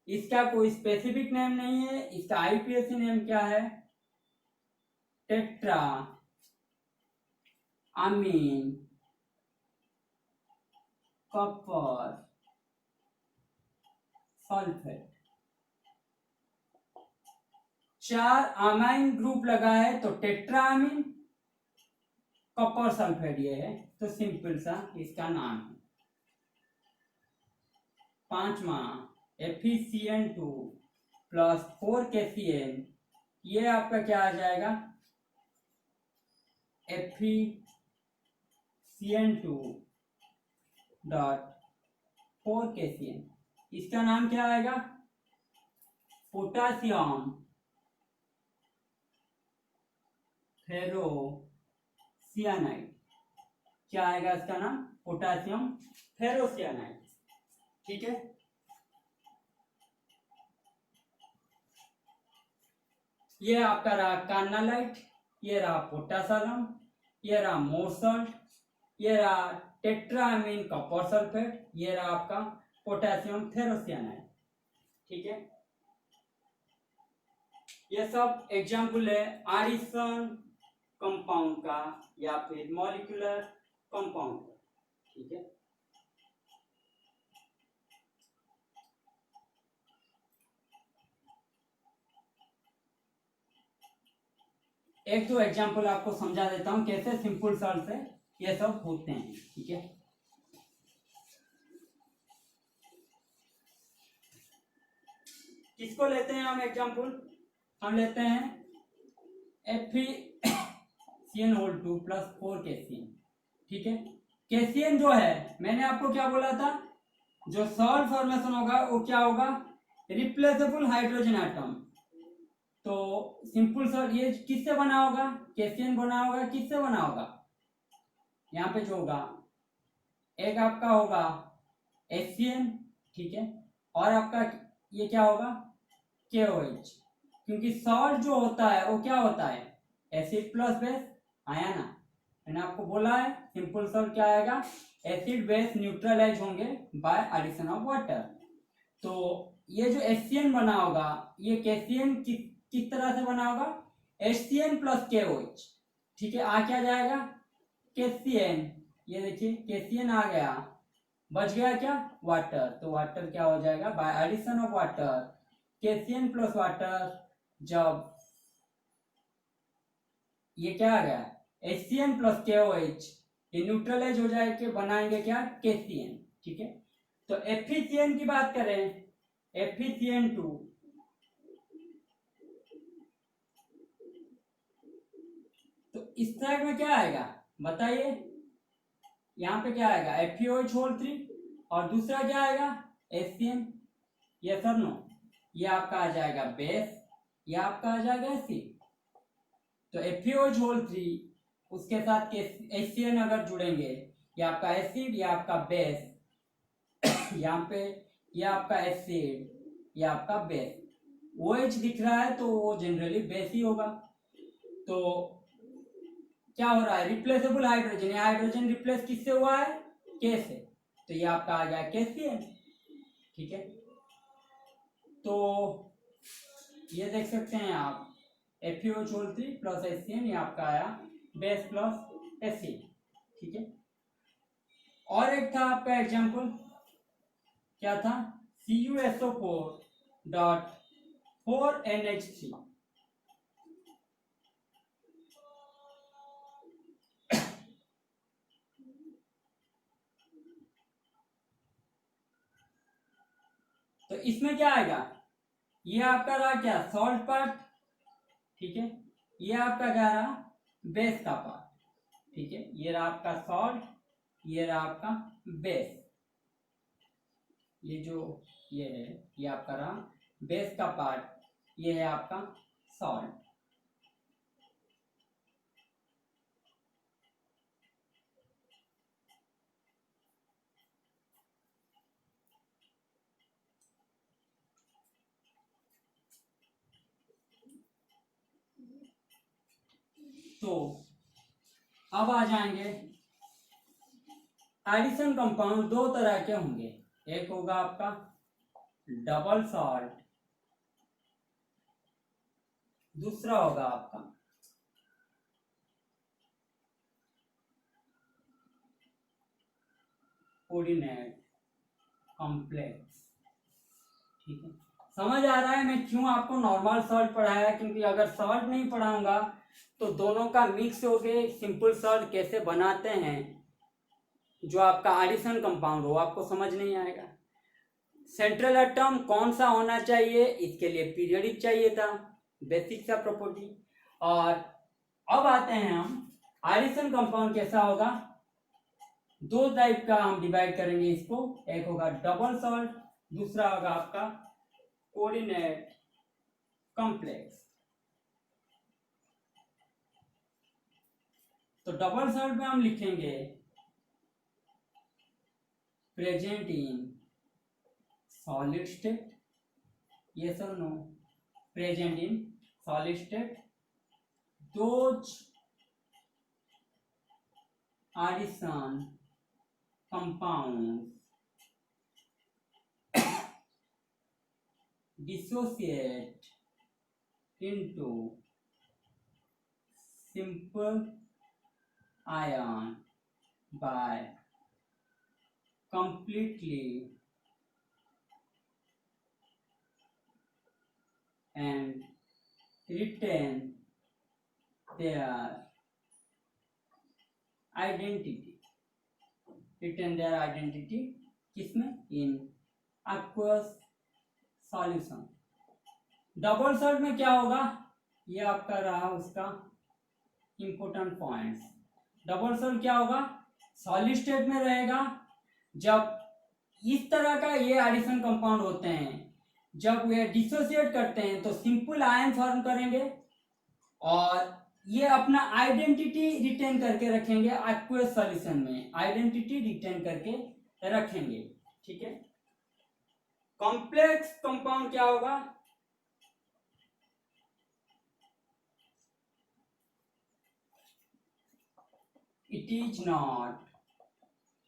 इसका कोई स्पेसिफिक नेम नहीं है, इसका IUPAC नेम क्या है, tetra amine copper sulphate. 4 amine group लगा है तो टेट्रा अमीन कॉपर सल्फेट, ये है, तो सिंपल सा इसका नाम है। 5वां FeCN2 प्लस 4KCl, ये आपका क्या आ जाएगा, FeCN2 डॉट 4KCl, इसका नाम क्या आएगा, पोटासियम फेरोसियानाइड, क्या आएगा इसका नाम, पोटासियम फेरोसियानाइड, ठीक है। ये आपका रहा कार्नालाइट, ये रहा पोटासियम, ये रहा मोर सॉल्ट, ये रहा टेट्रामीन कॉपर सल्फेट, ये रहा आपका पोटेशियम फेरोसियानाइड, ठीक है। ये सब एग्जाम्पल है एडिशन कंपाउंड का या फिर मॉलिक्यूलर कंपाउंड का, ठीक है। एक दो एग्जाम्पल आपको समझा देता हूं कैसे सिंपल सॉल्ट से ये सब होते हैं, ठीक है। किसको लेते हैं हम एग्जाम्पल, हम लेते हैं FeCN2 प्लस 4KCl, ठीक है। KCl जो है, मैंने आपको क्या बोला था, जो सॉल्ट फॉर्मेशन होगा वो क्या होगा, रिप्लेसेबल हाइड्रोजन एटम। तो सिंपल सर ये किससे बना होगा, कैसियन बना होगा, किससे बना होगा, यहाँ पे जो होगा एक आपका होगा HCN, ठीक है, और आपका ये क्या होगा KOH, क्योंकि सॉल्ट जो होता है वो क्या होता है एसिड प्लस बेस, आया ना, मैंने आपको बोला है सिंपल सॉल्ट क्या आएगा, एसिड बेस न्यूट्रलाइज होंगे बाय एडिशन ऑफ वाटर। तो ये जो HCN बना होगा ये KCN किस तरह से बना होगा, HCN प्लस KOH, ठीक है, आ क्या जाएगा KCN, ये देखिए KCN आ गया, बच गया क्या वाटर, तो वाटर क्या हो जाएगा by addition of water KCN plus water, जब ये क्या आ गया HCN प्लस KOH, ये न्यूट्रलाइज हो जाएगा, बनाएंगे क्या KCN, ठीक है। तो एफिशिएंट की बात करें, Fe2 तो इस साइड में क्या आएगा बताइए, यहाँ पे क्या आएगा FeOH3 और दूसरा क्या आएगा HCN, यस और नो, ये आपका आ जाएगा बेस, ये आपका आ जाएगा एसिड। तो FeOH3 उसके साथ HCN अगर जुड़ेंगे, ये आपका एसिड, ये आपका बेस, यहाँ पे ये आपका एसिड, ये आपका बेस, OH दिख रहा है तो वो जनरली बेस ही होगा। तो क्या हो रहा है रिप्लेसेबल हाइड्रोजन, ये हाइड्रोजन रिप्लेस किससे हुआ है K से, तो ये आपका आ गया KCN, ठीक है। तो ये देख सकते हैं आप FeOH3 प्लस HCN, ये आपका आया बेस प्लस एसिड, ठीक है। और एक था आपका एग्जांपल क्या था CuSO4.4NH3, तो इसमें क्या आएगा, ये आपका रहा क्या सॉल्ट पार्ट, ठीक है, ये आपका क्या रहा बेस का पार्ट, ठीक है, ये रहा आपका सॉल्ट, ये रहा आपका बेस, ये जो ये है ये आपका रहा बेस का पार्ट, ये है आपका सॉल्ट। तो अब आ जाएंगे एडिशन कंपाउंड, दो तरह के होंगे, एक होगा आपका डबल सॉल्ट, दूसरा होगा आपका कोऑर्डिनेट कॉम्प्लेक्स, ठीक है। समझ आ रहा है मैं क्यों आपको नॉर्मल सॉल्ट पढ़ाया, क्योंकि अगर सॉल्ट नहीं पढ़ाऊंगा तो दोनों का मिक्स होके सिंपल सॉल्ट कैसे बनाते हैं, जो आपका एडिशन कंपाउंड हो, आपको समझ नहीं आएगा। सेंट्रल एटम कौन सा होना चाहिए, इसके लिए पीरियोडिक चाहिए था, बेसिक सा प्रॉपर्टी। और अब आते हैं हम एडिशन कंपाउंड कैसा होगा, दो टाइप का हम डिवाइड करेंगे इसको, एक होगा डबल सॉल्ट, दूसरा होगा आपका कोऑर्डिनेट कॉम्प्लेक्स। तो डबल सॉल्ट में हम लिखेंगे present in solid state, yes or no, present in solid state, those addition compounds dissociate into simple ion by completely and retain their identity, किसमें इन aqueous solution। डबल सॉल्ट में क्या होगा, ये आपका रहा उसका इंपोर्टेंट पॉइंट्स। डबल सॉल्ट क्या होगा सॉलिड स्टेट में रहेगा, जब इस तरह का ये एडिशन कंपाउंड होते हैं जब वे डिसोसिएट करते हैं तो सिंपल आयन फॉर्म करेंगे और ये अपना आइडेंटिटी रिटेन करके रखेंगे एक्वस सॉल्यूशन में, आइडेंटिटी रिटेन करके रखेंगे। ठीक है, कॉम्प्लेक्स कंपाउंड क्या होगा, इट इज नॉट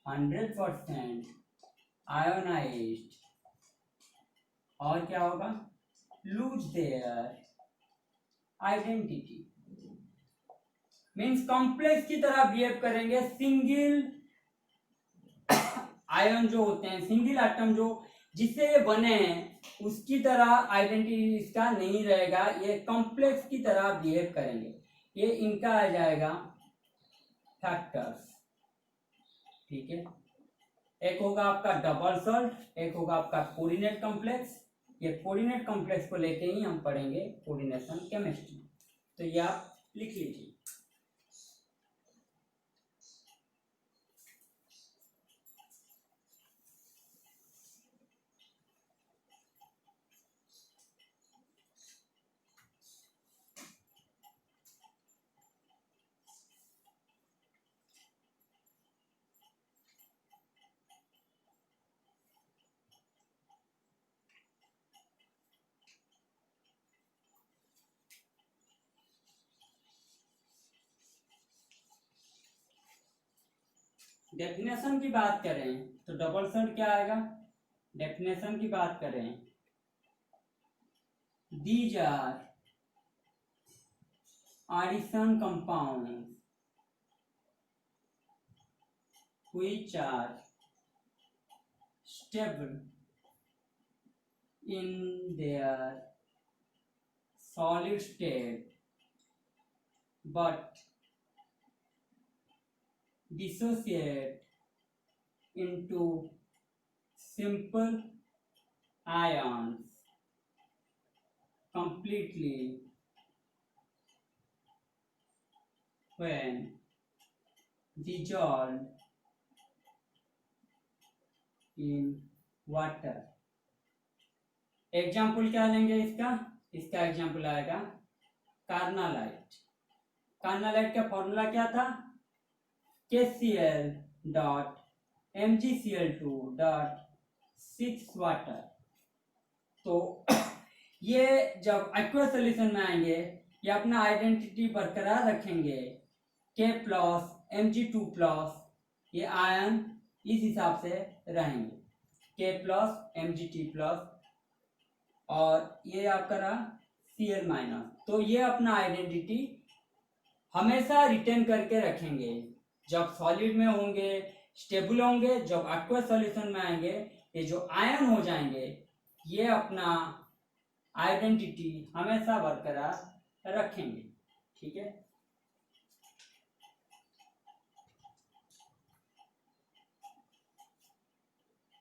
100% आयोनाइज्ड, और क्या होगा, lose their identity, means complex की तरह बिहेव करेंगे। सिंगल आयन जो होते हैं, सिंगल एटम जो जिससे ये बने हैं उसकी तरह आइडेंटिटी इसका नहीं रहेगा, ये कॉम्प्लेक्स की तरह बिहेव करेंगे। ये इनका आ जाएगा फैक्टर्स। ठीक है, एक होगा आपका डबल सॉल्ट, एक होगा आपका कोऑर्डिनेट कॉम्प्लेक्स। ये कोऑर्डिनेट कॉम्प्लेक्स को लेके ही हम पढ़ेंगे कोऑर्डिनेशन केमिस्ट्री, तो ये आप लिख लीजिए। डेफिनेशन की बात करें तो डबल सॉल्ट क्या आएगा, डेफिनेशन की बात करें, these are addition compounds which are stable in their solid state but dissociate into simple ions completely when dissolved in water। Example क्या लेंगे इसका, इसका एग्जाम्पल आएगा कार्नालाइट। कार्नालाइट का फॉर्मूला क्या था, KCl dot MgCl2 dot 6 water. तो ये जब एक्वस सॉल्यूशन में आएंगे ये अपना आइडेंटिटी बरकरार रखेंगे, K प्लस Mg2 प्लस, ये आयन इस हिसाब से रहेंगे, K प्लस Mgt प्लस, और ये आपका रहा Cl माइनस। तो ये अपना आइडेंटिटी हमेशा रिटेन करके रखेंगे, जब सॉलिड में होंगे स्टेबल होंगे, जब एक्वस सॉल्यूशन में आएंगे ये जो आयन हो जाएंगे ये अपना आइडेंटिटी हमेशा बरकरार रखेंगे। ठीक है,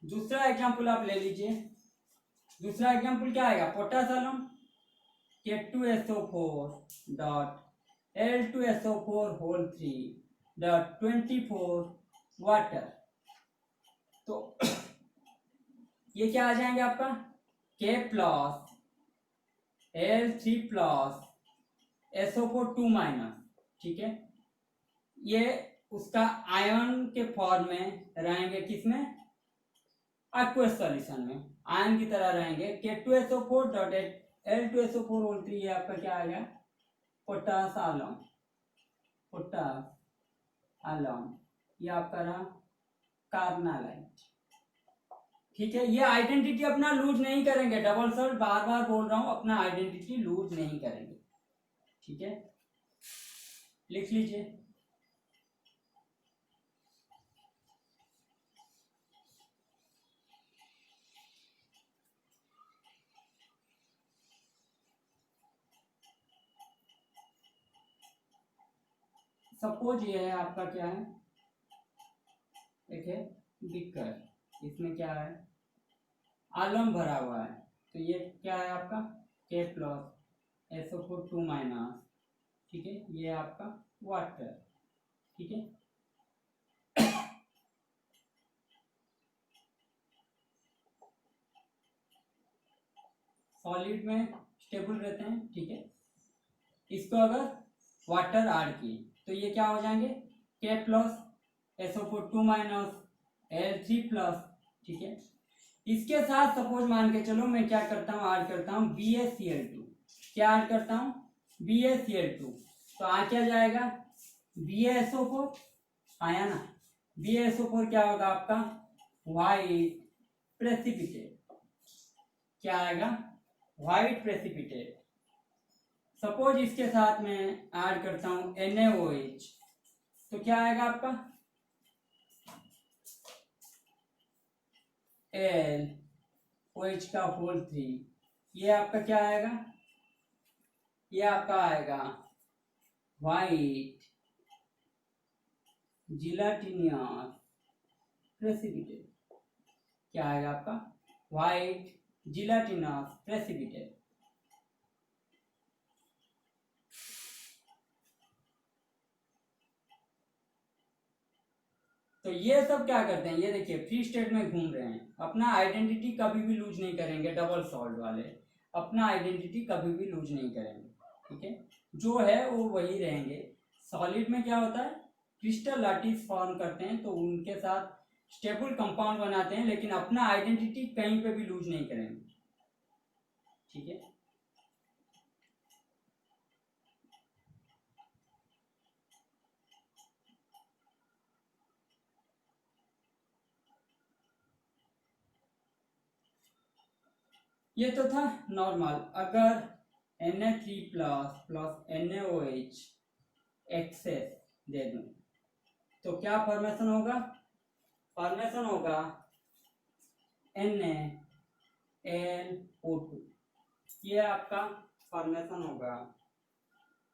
दूसरा एग्जांपल आप ले लीजिए। दूसरा एग्जांपल क्या आएगा, potassium K2SO4 dot L2SO4 whole 3 dot 24 water. तो ये क्या आ जाएंगे आपका K plus L3 plus SO4 2 minus. ठीक है, ये उसका आयन के फॉर्म में रहेंगे, किसमें, एक्वस सॉल्यूशन में आयन की तरह रहेंगे। K2SO4 डॉट L2SO4 होल 3, ये आपका क्या आएगा, पोटासियम, पोटासियम, ये आपका रहा कार्नालाइट। ठीक है, ये आइडेंटिटी अपना लूज नहीं करेंगे, डबल सॉल्ट बार बार बोल रहा हूं, अपना आइडेंटिटी लूज नहीं करेंगे। ठीक है, लिख लीजिए। सपोज ये है आपका क्या है, एक है बीकर, इसमें क्या है, आलम भरा हुआ है, तो ये क्या है आपका K प्लस SO4 2 माइनस। ठीक है, ये आपका वाटर। ठीक है, सॉलिड में स्टेबल रहते हैं, ठीक है। इसको अगर वाटर ऐड किए तो ये क्या हो जाएंगे, K plus SO4 2 minus Al3 plus, ठीक है। इसके साथ सपोज मान के चलो मैं क्या करता हूँ, ऐड करता हूँ BaCl2। क्या ऐड करता हूँ, BaCl2। तो आ क्या जाएगा, BaSO4 आया ना। BaSO4 क्या होगा आपका, वाइट प्रेसिपिटेट। क्या आएगा, वाइट प्रेसिपिटेट। सपोज इसके साथ में ऐड करता हूं NaOH, तो क्या आएगा आपका, LOH का होल 3। ये आपका क्या आएगा, ये आपका आएगा वाइट जिलाटिनियस प्रेसिपिटेट। क्या आएगा आपका, वाइट जिलाटिनस प्रेसिपिटेट। तो ये सब क्या करते हैं, ये देखिए फ्री स्टेट में घूम रहे हैं, अपना आइडेंटिटी कभी भी लूज नहीं करेंगे। डबल सॉल्ट वाले अपना आइडेंटिटी कभी भी लूज नहीं करेंगे, ठीक है। जो है वो वही रहेंगे। सॉलिड में क्या होता है, क्रिस्टल लैटिस फॉर्म करते हैं, तो उनके साथ स्टेबल कंपाउंड बनाते हैं, लेकिन अपना आइडेंटिटी कहीं पे भी लूज नहीं करेंगे, ठीक है। ये तो था नॉर्मल। अगर Na3 plus plus NaOH excess दे दूं तो क्या फॉर्मेशन होगा, फॉर्मेशन होगा NaLO2। ये आपका फॉर्मेशन होगा।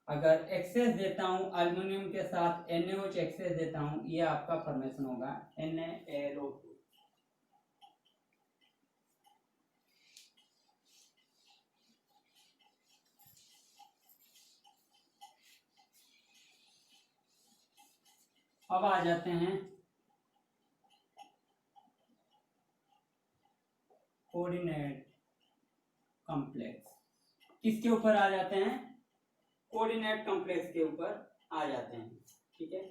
अगर एक्सेस देता हूं अल्युमिनियम के साथ NaOH एक्सेस देता हूं, ये आपका फॉर्मेशन होगा NaLO2। अब आ जाते हैं कोऑर्डिनेट कॉम्प्लेक्स। किसके ऊपर आ जाते हैं, कोऑर्डिनेट कॉम्प्लेक्स के ऊपर आ जाते हैं, ठीक है।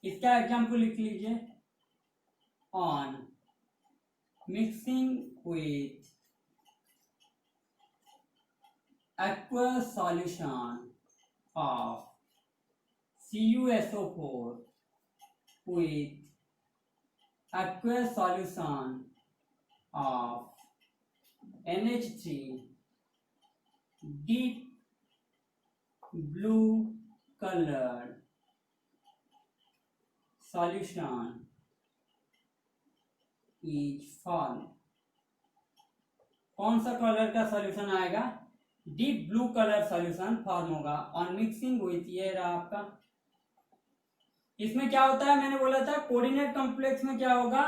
इसका एग्जाम्पल लिख लीजिए, on mixing with aqueous solution of CuSO4 with aqueous solution of NH3, deep blue colored solution is formed। कौन सा कलर का सॉल्यूशन आएगा, deep blue colour solution form होगा ऑन मिक्सिंग विथ, ये रहा आपका। इसमें क्या होता है, मैंने बोला था कोऑर्डिनेट कॉम्प्लेक्स में क्या होगा,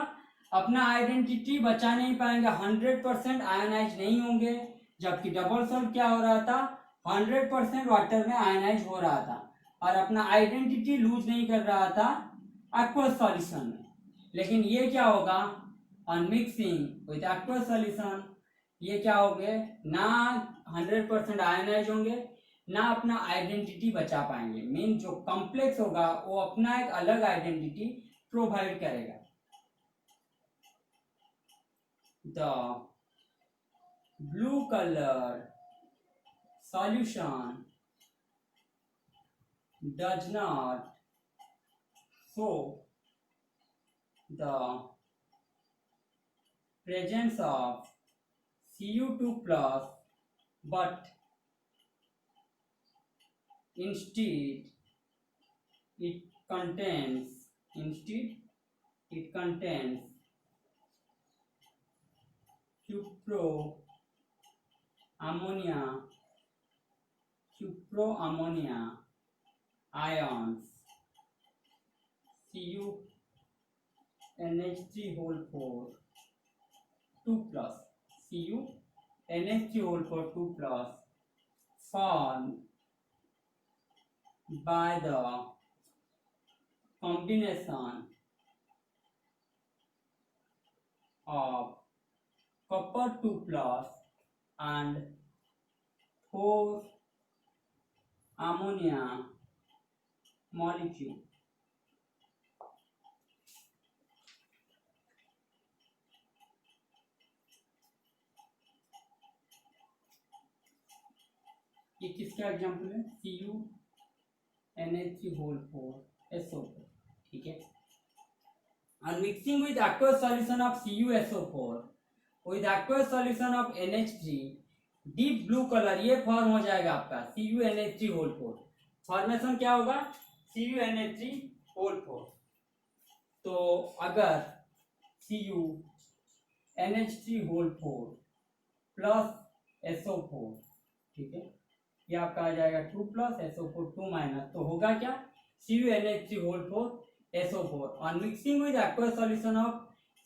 अपना आइडेंटिटी बचा नहीं पाएंगे, 100% आयनाइज नहीं होंगे। जबकि डबल सॉल्ट क्या हो रहा था, 100% वाटर में आयनाइज हो रहा था और अपना आइडेंटिटी लूज नहीं कर रहा था एक्वस सॉल्यूशन में। लेकिन ये क्या होगा, on mixing with aqueous solution, ये क्या होंगे, ना 100% आयनाइज होंगे, ना अपना आइडेंटिटी बचा पाएंगे। मीन जो कॉम्प्लेक्स होगा वो अपना एक अलग आइडेंटिटी प्रोवाइड करेगा। The blue colour solution does not show the presence of Cu2 plus, but instead it contains cupro ammonia ions CuNH3 whole 4 2 plus CuNH3 whole 4 2 plus formed by the combination of copper 2 plus and 4 ammonia molecule ये किसका example है? CuNH3 4SO4, ठीक है। And mixing with aqueous solution of CuSO4 with aqueous solution of NH3, deep blue colour ये form हो जाएगा आपका CuNH3 formation क्या होगा? CuNH3 तो अगर CuNH3 प्लस SO4, ठीक है, ये आपका आ जाएगा 2 प्लस SO4 2 माइनस, तो होगा क्या? CuNH3 SO4 और mixing with aqueous solution of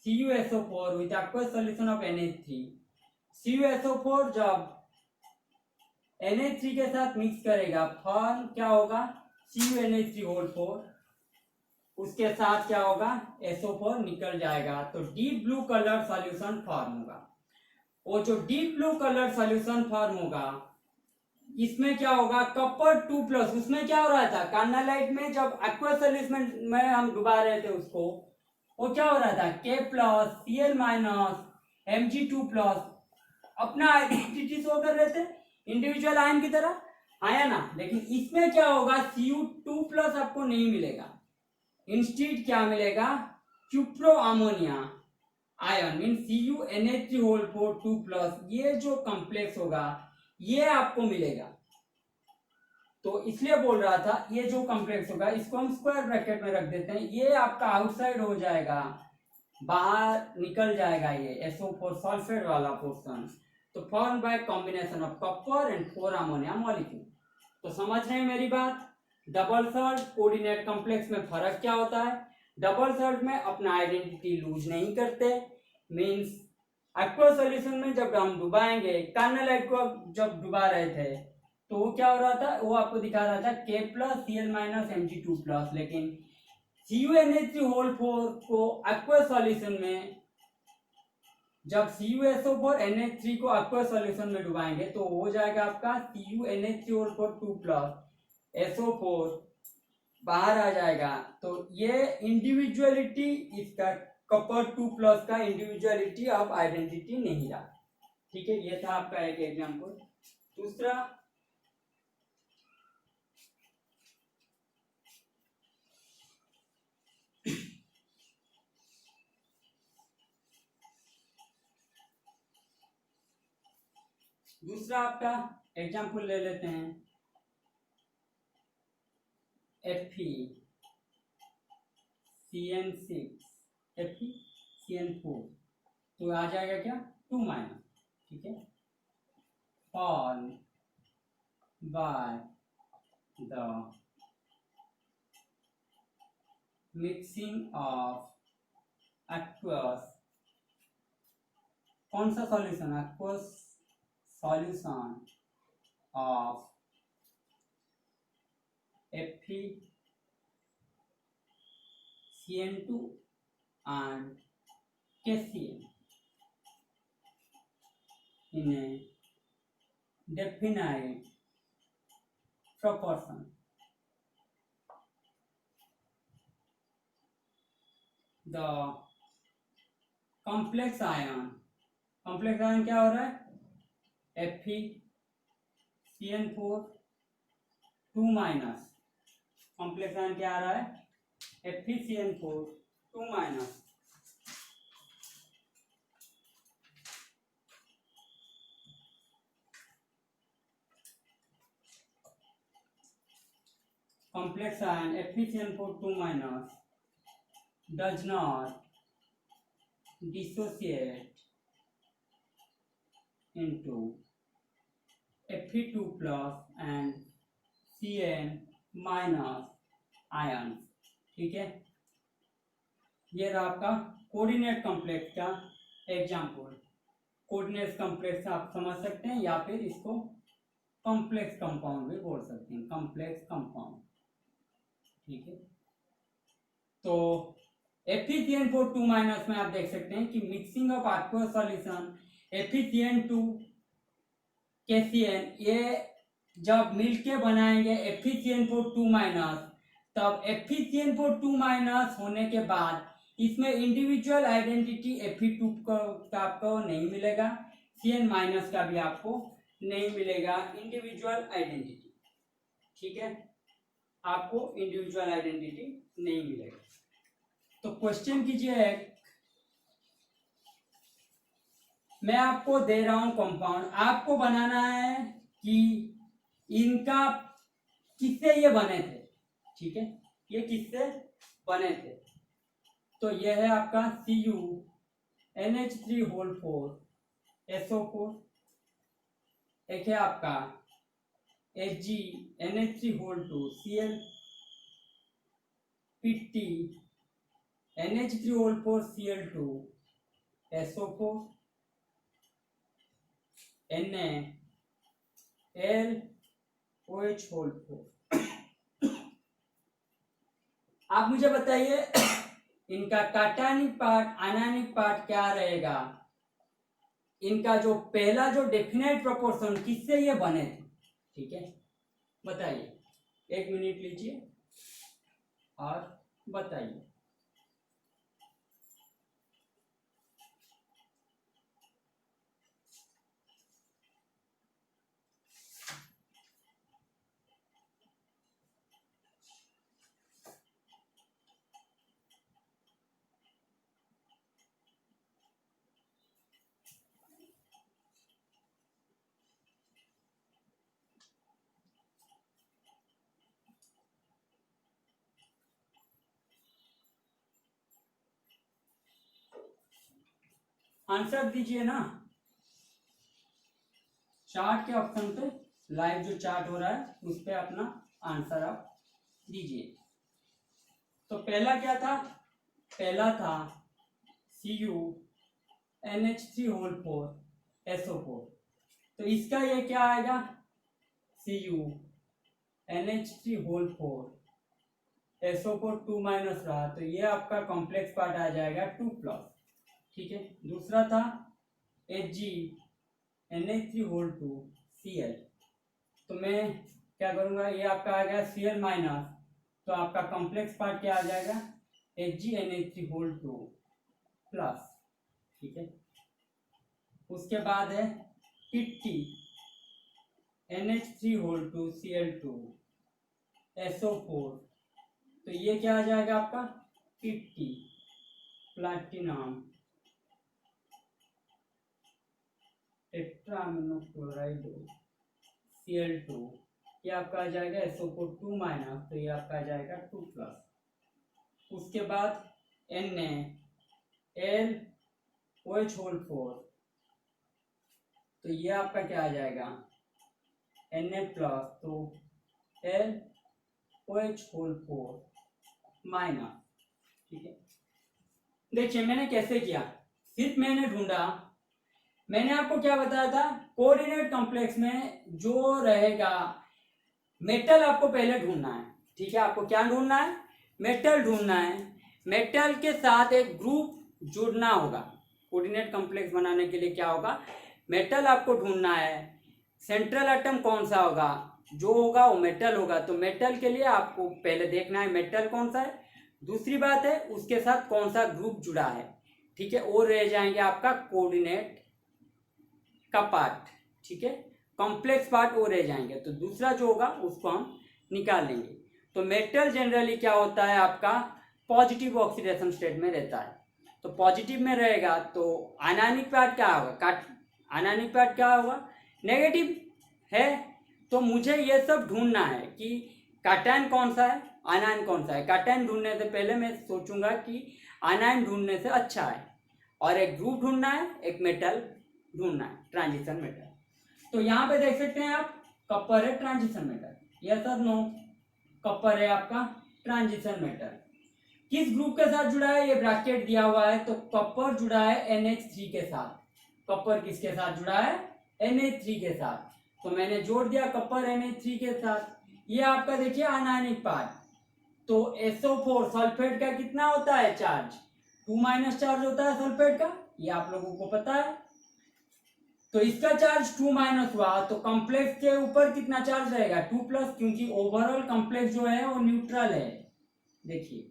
CuSO4 with aqueous solution of NH3, CuSO4 जब NH3 के साथ मिक्स करेगा फॉर्म क्या होगा? CuNH3 उसके साथ क्या होगा? SO4 निकल जाएगा, तो deep blue colour solution form होगा। वो जो deep blue colour solution form होगा इसमें क्या होगा? कॉपर 2 प्लस, उसमें क्या हो रहा था? कार्नालाइट में जब एक्वस सॉल्यूशन में हम डुबा रहे थे उसको, वो क्या हो रहा था? K plus Cl minus Mg2 plus, अपना आइडेंटिटी शो कर रहे थे इंडिविजुअल आयन की तरह, आया ना। लेकिन इसमें क्या होगा? Cu2 प्लस आपको नहीं मिलेगा, इंस्टेड क्या मिलेगा? Cupro ammonia ion mean CuNH3 2 plus, ये जो कॉम्प्लेक्स होगा ये आपको मिलेगा। तो इसलिए बोल रहा था ये जो कॉम्प्लेक्स होगा इसको हम स्क्वायर ब्रैकेट में रख देते हैं, ये आपका आउटसाइड हो जाएगा, बाहर निकल जाएगा ये SO4 सल्फेट वाला पोर्शन। तो form by combination of copper and 4 ammonia molecule. तो समझ रहे हैं मेरी बात? डबल सॉल्ट कोऑर्डिनेट कॉम्प्लेक्स में फर्क क्या होता है? डबल सॉल्ट में अपना आइडेंटिटी लूज नहीं करते, मींस एक्वस सॉल्यूशन में जब हम डुबाएंगे, कार्नालाइट को जब डुबा रहे थे तो वो क्या हो रहा था? वो आपको दिखा रहा था K plus Cl minus Mg2 plus, लेकिन CuNH3 को एक्वस सॉल्यूशन में जब CuSO4 NH3 को एक्वस सॉल्यूशन में डुबाएंगे तो हो जाएगा आपका CuNH3 2 प्लस SO4 बाहर आ जाएगा। तो ये इंडिविजुअलिटी इसका कॉपर 2 प्लस का इंडिविजुअलिटी ऑफ आइडेंटिटी नहीं रहा, ठीक है। ये था आपका एक एग्जांपल। दूसरा आपका एग्जांपल ले लेते हैं FeCN4, तो आ जाएगा क्या? 2 माइनस, ठीक है। Form by the mixing of aqueous, कौन सा solution? Aqueous solution of FeCN2 and KCl in a definite proportion. The complex ion क्या हो रहा है? FeCN4 2 माइनस, कॉम्प्लेक्स आयन क्या आ रहा है? FeCN4 2 minus, complex ion FeCN4 2 minus does not dissociate into Fe2 plus and Cn minus ions, ठीक है। ये रहा आपका कोऑर्डिनेट कॉम्प्लेक्स का एग्जाम्पल। कोऑर्डिनेट कॉम्प्लेक्स आप समझ सकते हैं या फिर इसको कॉम्प्लेक्स कंपाउंड भी बोल सकते हैं, कॉम्प्लेक्स कंपाउंड, ठीक है। तो Fe2 माइनस में आप देख सकते हैं कि mixing of aqueous solution Fe2 KCl ये जब मिलके बनाएंगे Fe2 माइनस, तब Fe2 माइनस होने के बाद इसमें इंडिविजुअल आइडेंटिटी Fe2 का आपको नहीं मिलेगा, Cn माइनस का भी आपको नहीं मिलेगा इंडिविजुअल आइडेंटिटी। ठीक है, आपको इंडिविजुअल आइडेंटिटी नहीं मिलेगा। तो क्वेश्चन कीजिए, मैं आपको दे रहा हूं कंपाउंड, आपको बनाना है कि इनका किससे ये बने थे। ठीक है, ये किससे बने थे, तो ये है आपका CuNH3 SO4, एक है आपका HgNH3 Cl, PtNH3 Cl2 SO4, NaLOH4। आप मुझे बताइए इनका काटायनिक पार्ट आयनिक पार्ट क्या रहेगा, इनका जो पहला जो डेफिनेट प्रोपोर्शन किससे ये बने थे। ठीक है, बताइए, 1 मिनट लीजिए और बताइए। आंसर दीजिए ना, चार्ट के ऑप्शन पे, लाइव जो चार्ट हो रहा है उस पे अपना आंसर आप दीजिए। तो पहला क्या था, पहला था CuNH3 SO4, तो इसका ये क्या आएगा, CuNH3 SO4 2 माइनस रहा, तो ये आपका कॉम्प्लेक्स पार्ट आ जाएगा 2+। ठीक है, दूसरा था HgNH3 Cl, तो मैं क्या करूंगा, ये आपका आ गया Cl माइनस, तो आपका कॉम्प्लेक्स पार्ट क्या आ जाएगा, HgNH3 प्लस। ठीक है, उसके बाद है PtNH3 Cl2 SO4, तो ये क्या आ जाएगा आपका PT प्लैटिनम टेट्रामिनोक्लोराइड Cl2, ये आपका आ जाएगा SO4 2 माइनस, तो ये आपका आ जाएगा 2+। उसके बाद NaLOH4, तो ये आपका क्या आ जाएगा Na प्लस, तो LOH4 माइनस। ठीक है, देखिए मैंने कैसे किया, सिर्फ मैंने ढूंढा, मैंने आपको क्या बताया था, कोऑर्डिनेट कॉम्प्लेक्स में जो रहेगा मेटल आपको पहले ढूंढना है। ठीक है, आपको क्या ढूंढना है, मेटल ढूंढना है, मेटल के साथ एक ग्रुप जुड़ना होगा। कोऑर्डिनेट कॉम्प्लेक्स बनाने के लिए क्या होगा, मेटल आपको ढूंढना है, सेंट्रल एटम कौन सा होगा, जो होगा वो मेटल होगा, तो मेटल के लिए आपको पहले देखना है मेटल कौन सा है, दूसरी बात है उसके साथ कौन सा ग्रुप जुड़ा है। ठीक है, और रह जाएंगे आपका कोऑर्डिनेट का पार्ट। ठीक है, कॉम्प्लेक्स पार्ट वो रह जाएंगे, तो दूसरा जो होगा उसको हम निकाल लेंगे। तो मेटल जनरली क्या होता है आपका पॉजिटिव ऑक्सीडेशन स्टेट में रहता है, तो पॉजिटिव में रहेगा, तो आयनिक पार्ट क्या होगा, आयनिक पार्ट क्या होगा, नेगेटिव है। तो मुझे ये सब ढूंढना है कि कैटायन कौन सा है, आयन कौन सा है। कैटायन ढूंढने से पहले मैं सोचूंगा कि आयन ढूंढने से अच्छा है, और एक ग्रुप ढूंढना है, एक मेटल ढूंढना है, ट्रांजिशन मेटल। तो यहाँ पे देख सकते हैं आप, कॉपर है ट्रांजिशन मेटल, यस और नो, कॉपर है आपका ट्रांजिशन मेटल। किस ग्रुप के साथ जुड़ा है, ये ब्रैकेट दिया हुआ है, तो कॉपर जुड़ा है NH3 के साथ। कॉपर किसके साथ जुड़ा है, NH3 के साथ, तो मैंने जोड़ दिया कॉपर NH3 के साथ। ये आपका देखिए आयनिक पार्ट, तो SO4 सल्फेट का कितना होता है चार्ज, 2- चार्ज होता है सल्फेट का, ये आप लोगों को पता है। तो इसका चार्ज 2- हुआ तो कॉम्प्लेक्स के ऊपर कितना चार्ज रहेगा 2+, क्योंकि ओवरऑल कॉम्प्लेक्स जो है वो न्यूट्रल है। देखिए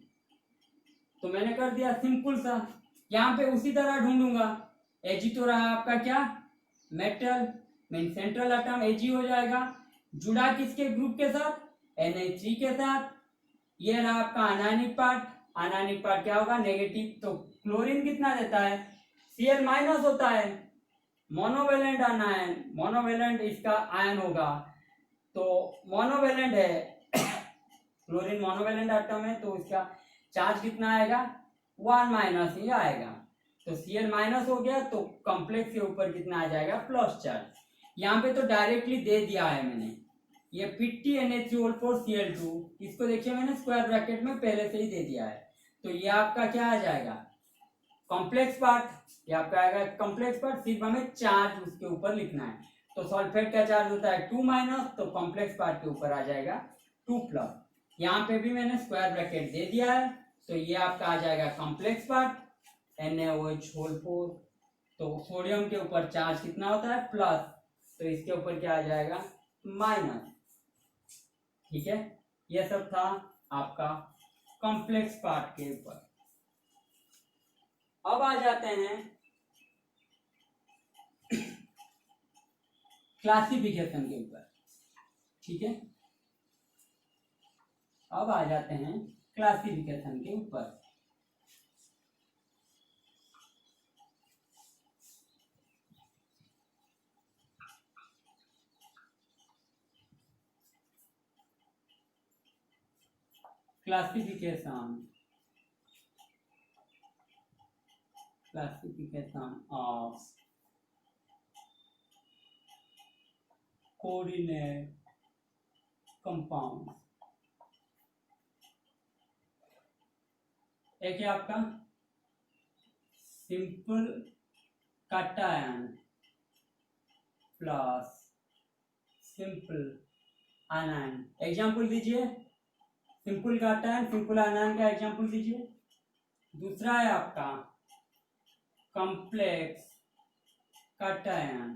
तो मैंने कर दिया सिंपल सा, यहाँ पे उसी तरह ढूंढूंगा। Ag तो रहा आपका क्या, metal, mean central atom Ag हो जाएगा। जुड़ा किसके ग्रुप के साथ, Na3 के साथ। ये रहा आपका अनायनिक पार्ट, अनायनिक पार्ट क्या होगा, नेगेटिव। तो क्लोरीन कितना देता है, Cl- होता है, मोनोवेलेंट अनायन, मोनोवेलेंट इसका आयन होगा। तो मोनोवेलेंट है क्लोरीन मोनोवेलेंट एटम है, तो इसका चार्ज कितना आएगा, 1- ही आएगा। तो Cl- हो गया, तो कॉम्प्लेक्स के ऊपर कितना आ जाएगा, प्लस चार्ज। यहाँ पे तो डायरेक्टली दे दिया है मैंने, ये Pd Na3O4 Cl2, इसको देखिए मैंने स्क्वायर ब्रैकेट में पहले से ही दे दिया है। तो ये आपका क्या आ जाएगा, कॉम्प्लेक्स पार्ट, ये आपका आएगा कॉम्प्लेक्स पार्ट, सिर्फ हमें चार्ज उसके ऊपर लिखना है। तो सल्फेट का चार्ज होता है 2-, तो कॉम्प्लेक्स पार्ट के ऊपर आ जाएगा 2+। यहाँ पे भी मैंने स्क्वायर ब्रैकेट दे दिया है, तो ये आपका आ जाएगा कॉम्प्लेक्स पार्ट NaOH4। तो सोडियम के ऊपर चार्ज कितना होता है, प्लस, तो इसके ऊपर क्या आ जाएगा, माइनस। ठीक है, ये सब था आपका कॉम्प्लेक्स पार्ट के ऊपर। अब आ जाते हैं क्लासिफिकेशन के ऊपर। ठीक है, अब आ जाते हैं क्लासिफिकेशन के ऊपर। Classification of coordinate compound. एक है आपका simple cation plus simple ion. Example दीजिए, सिंपल कैटायन सिंपल आयन का एग्जांपल दीजिए। दूसरा है आपका complex cation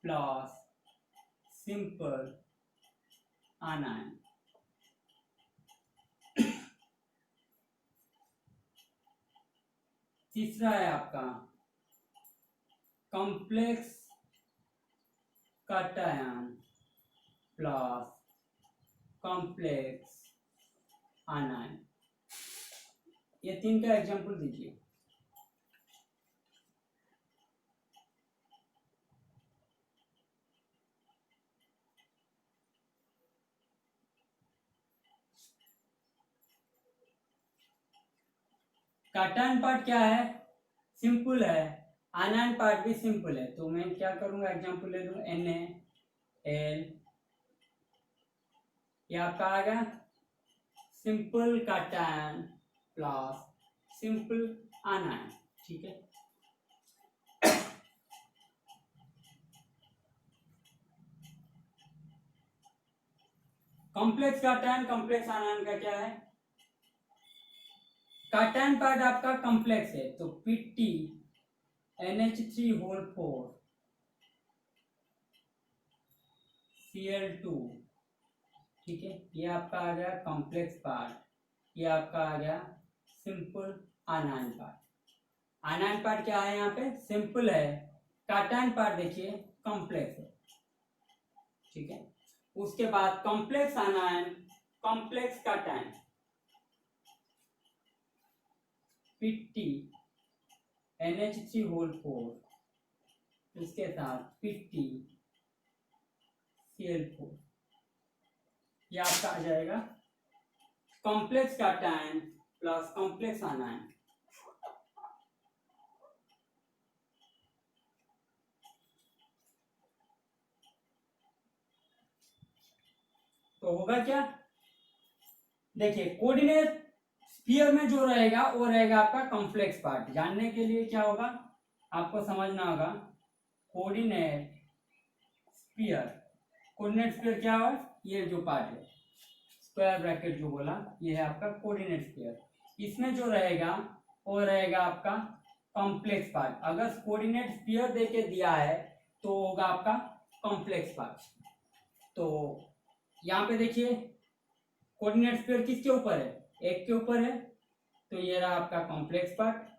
plus simple ion. तीसरा है आपका complex cation plus complex ion. ये तीन का एग्जांपल दीजिए। कैटायन पार्ट क्या है, सिंपल है, आयन पार्ट भी सिंपल है। तो मैं क्या करूंगा, एग्जांपल ले लूंगा NaL, ये आपका आ गया simple cation plus simple ion. ठीक है, कॉम्प्लेक्स कैटायन कॉम्प्लेक्स आयन का क्या है, कैटायन पार्ट आपका कॉम्प्लेक्स है, तो Pd NH3O4 Cl2। ठीक है, ये आपका आ गया कॉम्प्लेक्स पार्ट, ये आपका आ गया simple ion part. Ion part क्या है, यहाँ पे सिंपल है, कैटायन पार्ट देखिए कॉम्प्लेक्स है। ठीक है, उसके बाद complex ion complex cation Pd NH3O4 इसके साथ Pd Cl4, ये आपका आ जाएगा complex cation plus complex ion. तो होगा क्या, देखिए कोऑर्डिनेट स्फीयर में जो रहेगा वो रहेगा आपका कॉम्प्लेक्स पार्ट। जानने के लिए क्या होगा, आपको समझना होगा कोऑर्डिनेट स्फीयर। कोऑर्डिनेट स्फीयर क्या होगा, ये जो पार्ट है स्क्वायर ब्रैकेट जो बोला ये है आपका कोऑर्डिनेट स्फीयर। इसमें जो रहेगा वो रहेगा आपका कॉम्प्लेक्स पार्ट। अगर कोऑर्डिनेट स्फीयर देके दिया है तो होगा आपका कॉम्प्लेक्स पार्ट। तो यहाँ पे देखिए कोऑर्डिनेट स्फीयर किसके ऊपर है, एक के ऊपर है, तो ये रहा आपका कॉम्प्लेक्स पार्ट।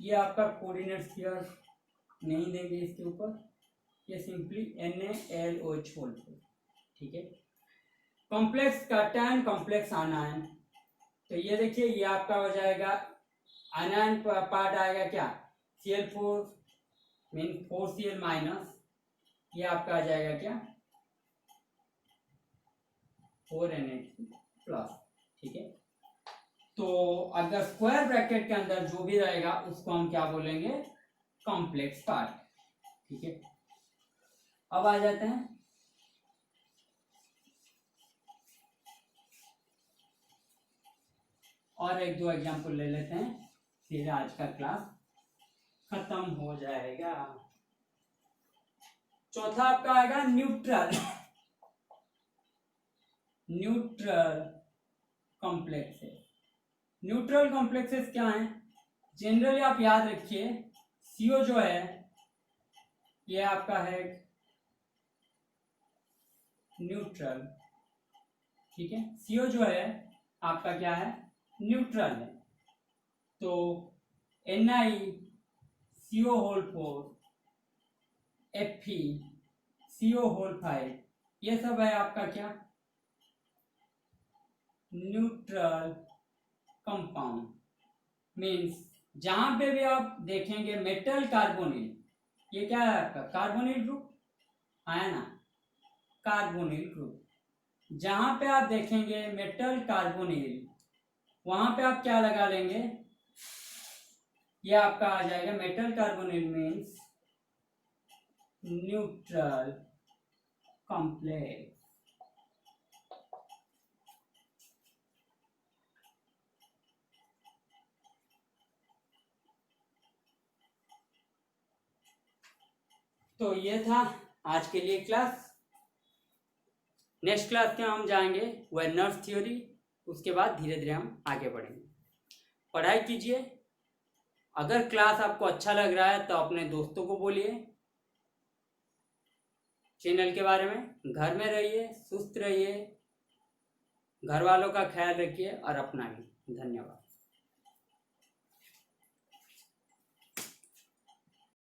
ये आपका कोऑर्डिनेट स्फीयर नहीं देंगे इसके ऊपर, ये सिंपली NaLOH होल। ठीक है, कॉम्प्लेक्स का टैन कॉम्प्लेक्स आनायन, तो ये देखिए ये आपका हो जाएगा आनायन पार्ट आएगा क्या, Cl4 मीन 4Cl माइनस, ये आपका आ जाएगा क्या 4Na प्लस। ठीक है, तो अगर स्क्वायर ब्रैकेट के अंदर जो भी रहेगा उसको हम क्या बोलेंगे, कॉम्प्लेक्स पार्ट। ठीक है, अब आ जाते हैं और एक दो एग्जांपल ले लेते हैं, फिर आज का क्लास खत्म हो जाएगा। चौथा आपका आएगा न्यूट्रल कॉम्प्लेक्सेस। न्यूट्रल कॉम्प्लेक्सेस क्या है, जनरली आप याद रखिए CO जो है ये आपका है न्यूट्रल। ठीक है, CO जो है आपका क्या है, न्यूट्रल है। तो NiCO होल 4, Fe होल 5, ये सब है आपका क्या, न्यूट्रल कंपाउंड। मीन्स जहां पे भी आप देखेंगे मेटल कार्बोनिल, ये क्या है आपका कार्बोनिल ग्रुप है ना, कार्बोनिल ग्रुप। जहां पे आप देखेंगे मेटल कार्बोनिल वहां पे आप क्या लगा लेंगे, ये आपका आ जाएगा metal carbonyl means neutral complex. तो ये था आज के लिए क्लास। नेक्स्ट क्लास में हम जाएंगे वेर्नर्स थ्योरी, उसके बाद धीरे धीरे हम आगे बढ़ेंगे। पढ़ाई कीजिए, अगर क्लास आपको अच्छा लग रहा है तो अपने दोस्तों को बोलिए चैनल के बारे में। घर में रहिए, सुस्त रहिए, घर वालों का ख्याल रखिए और अपना भी। धन्यवाद।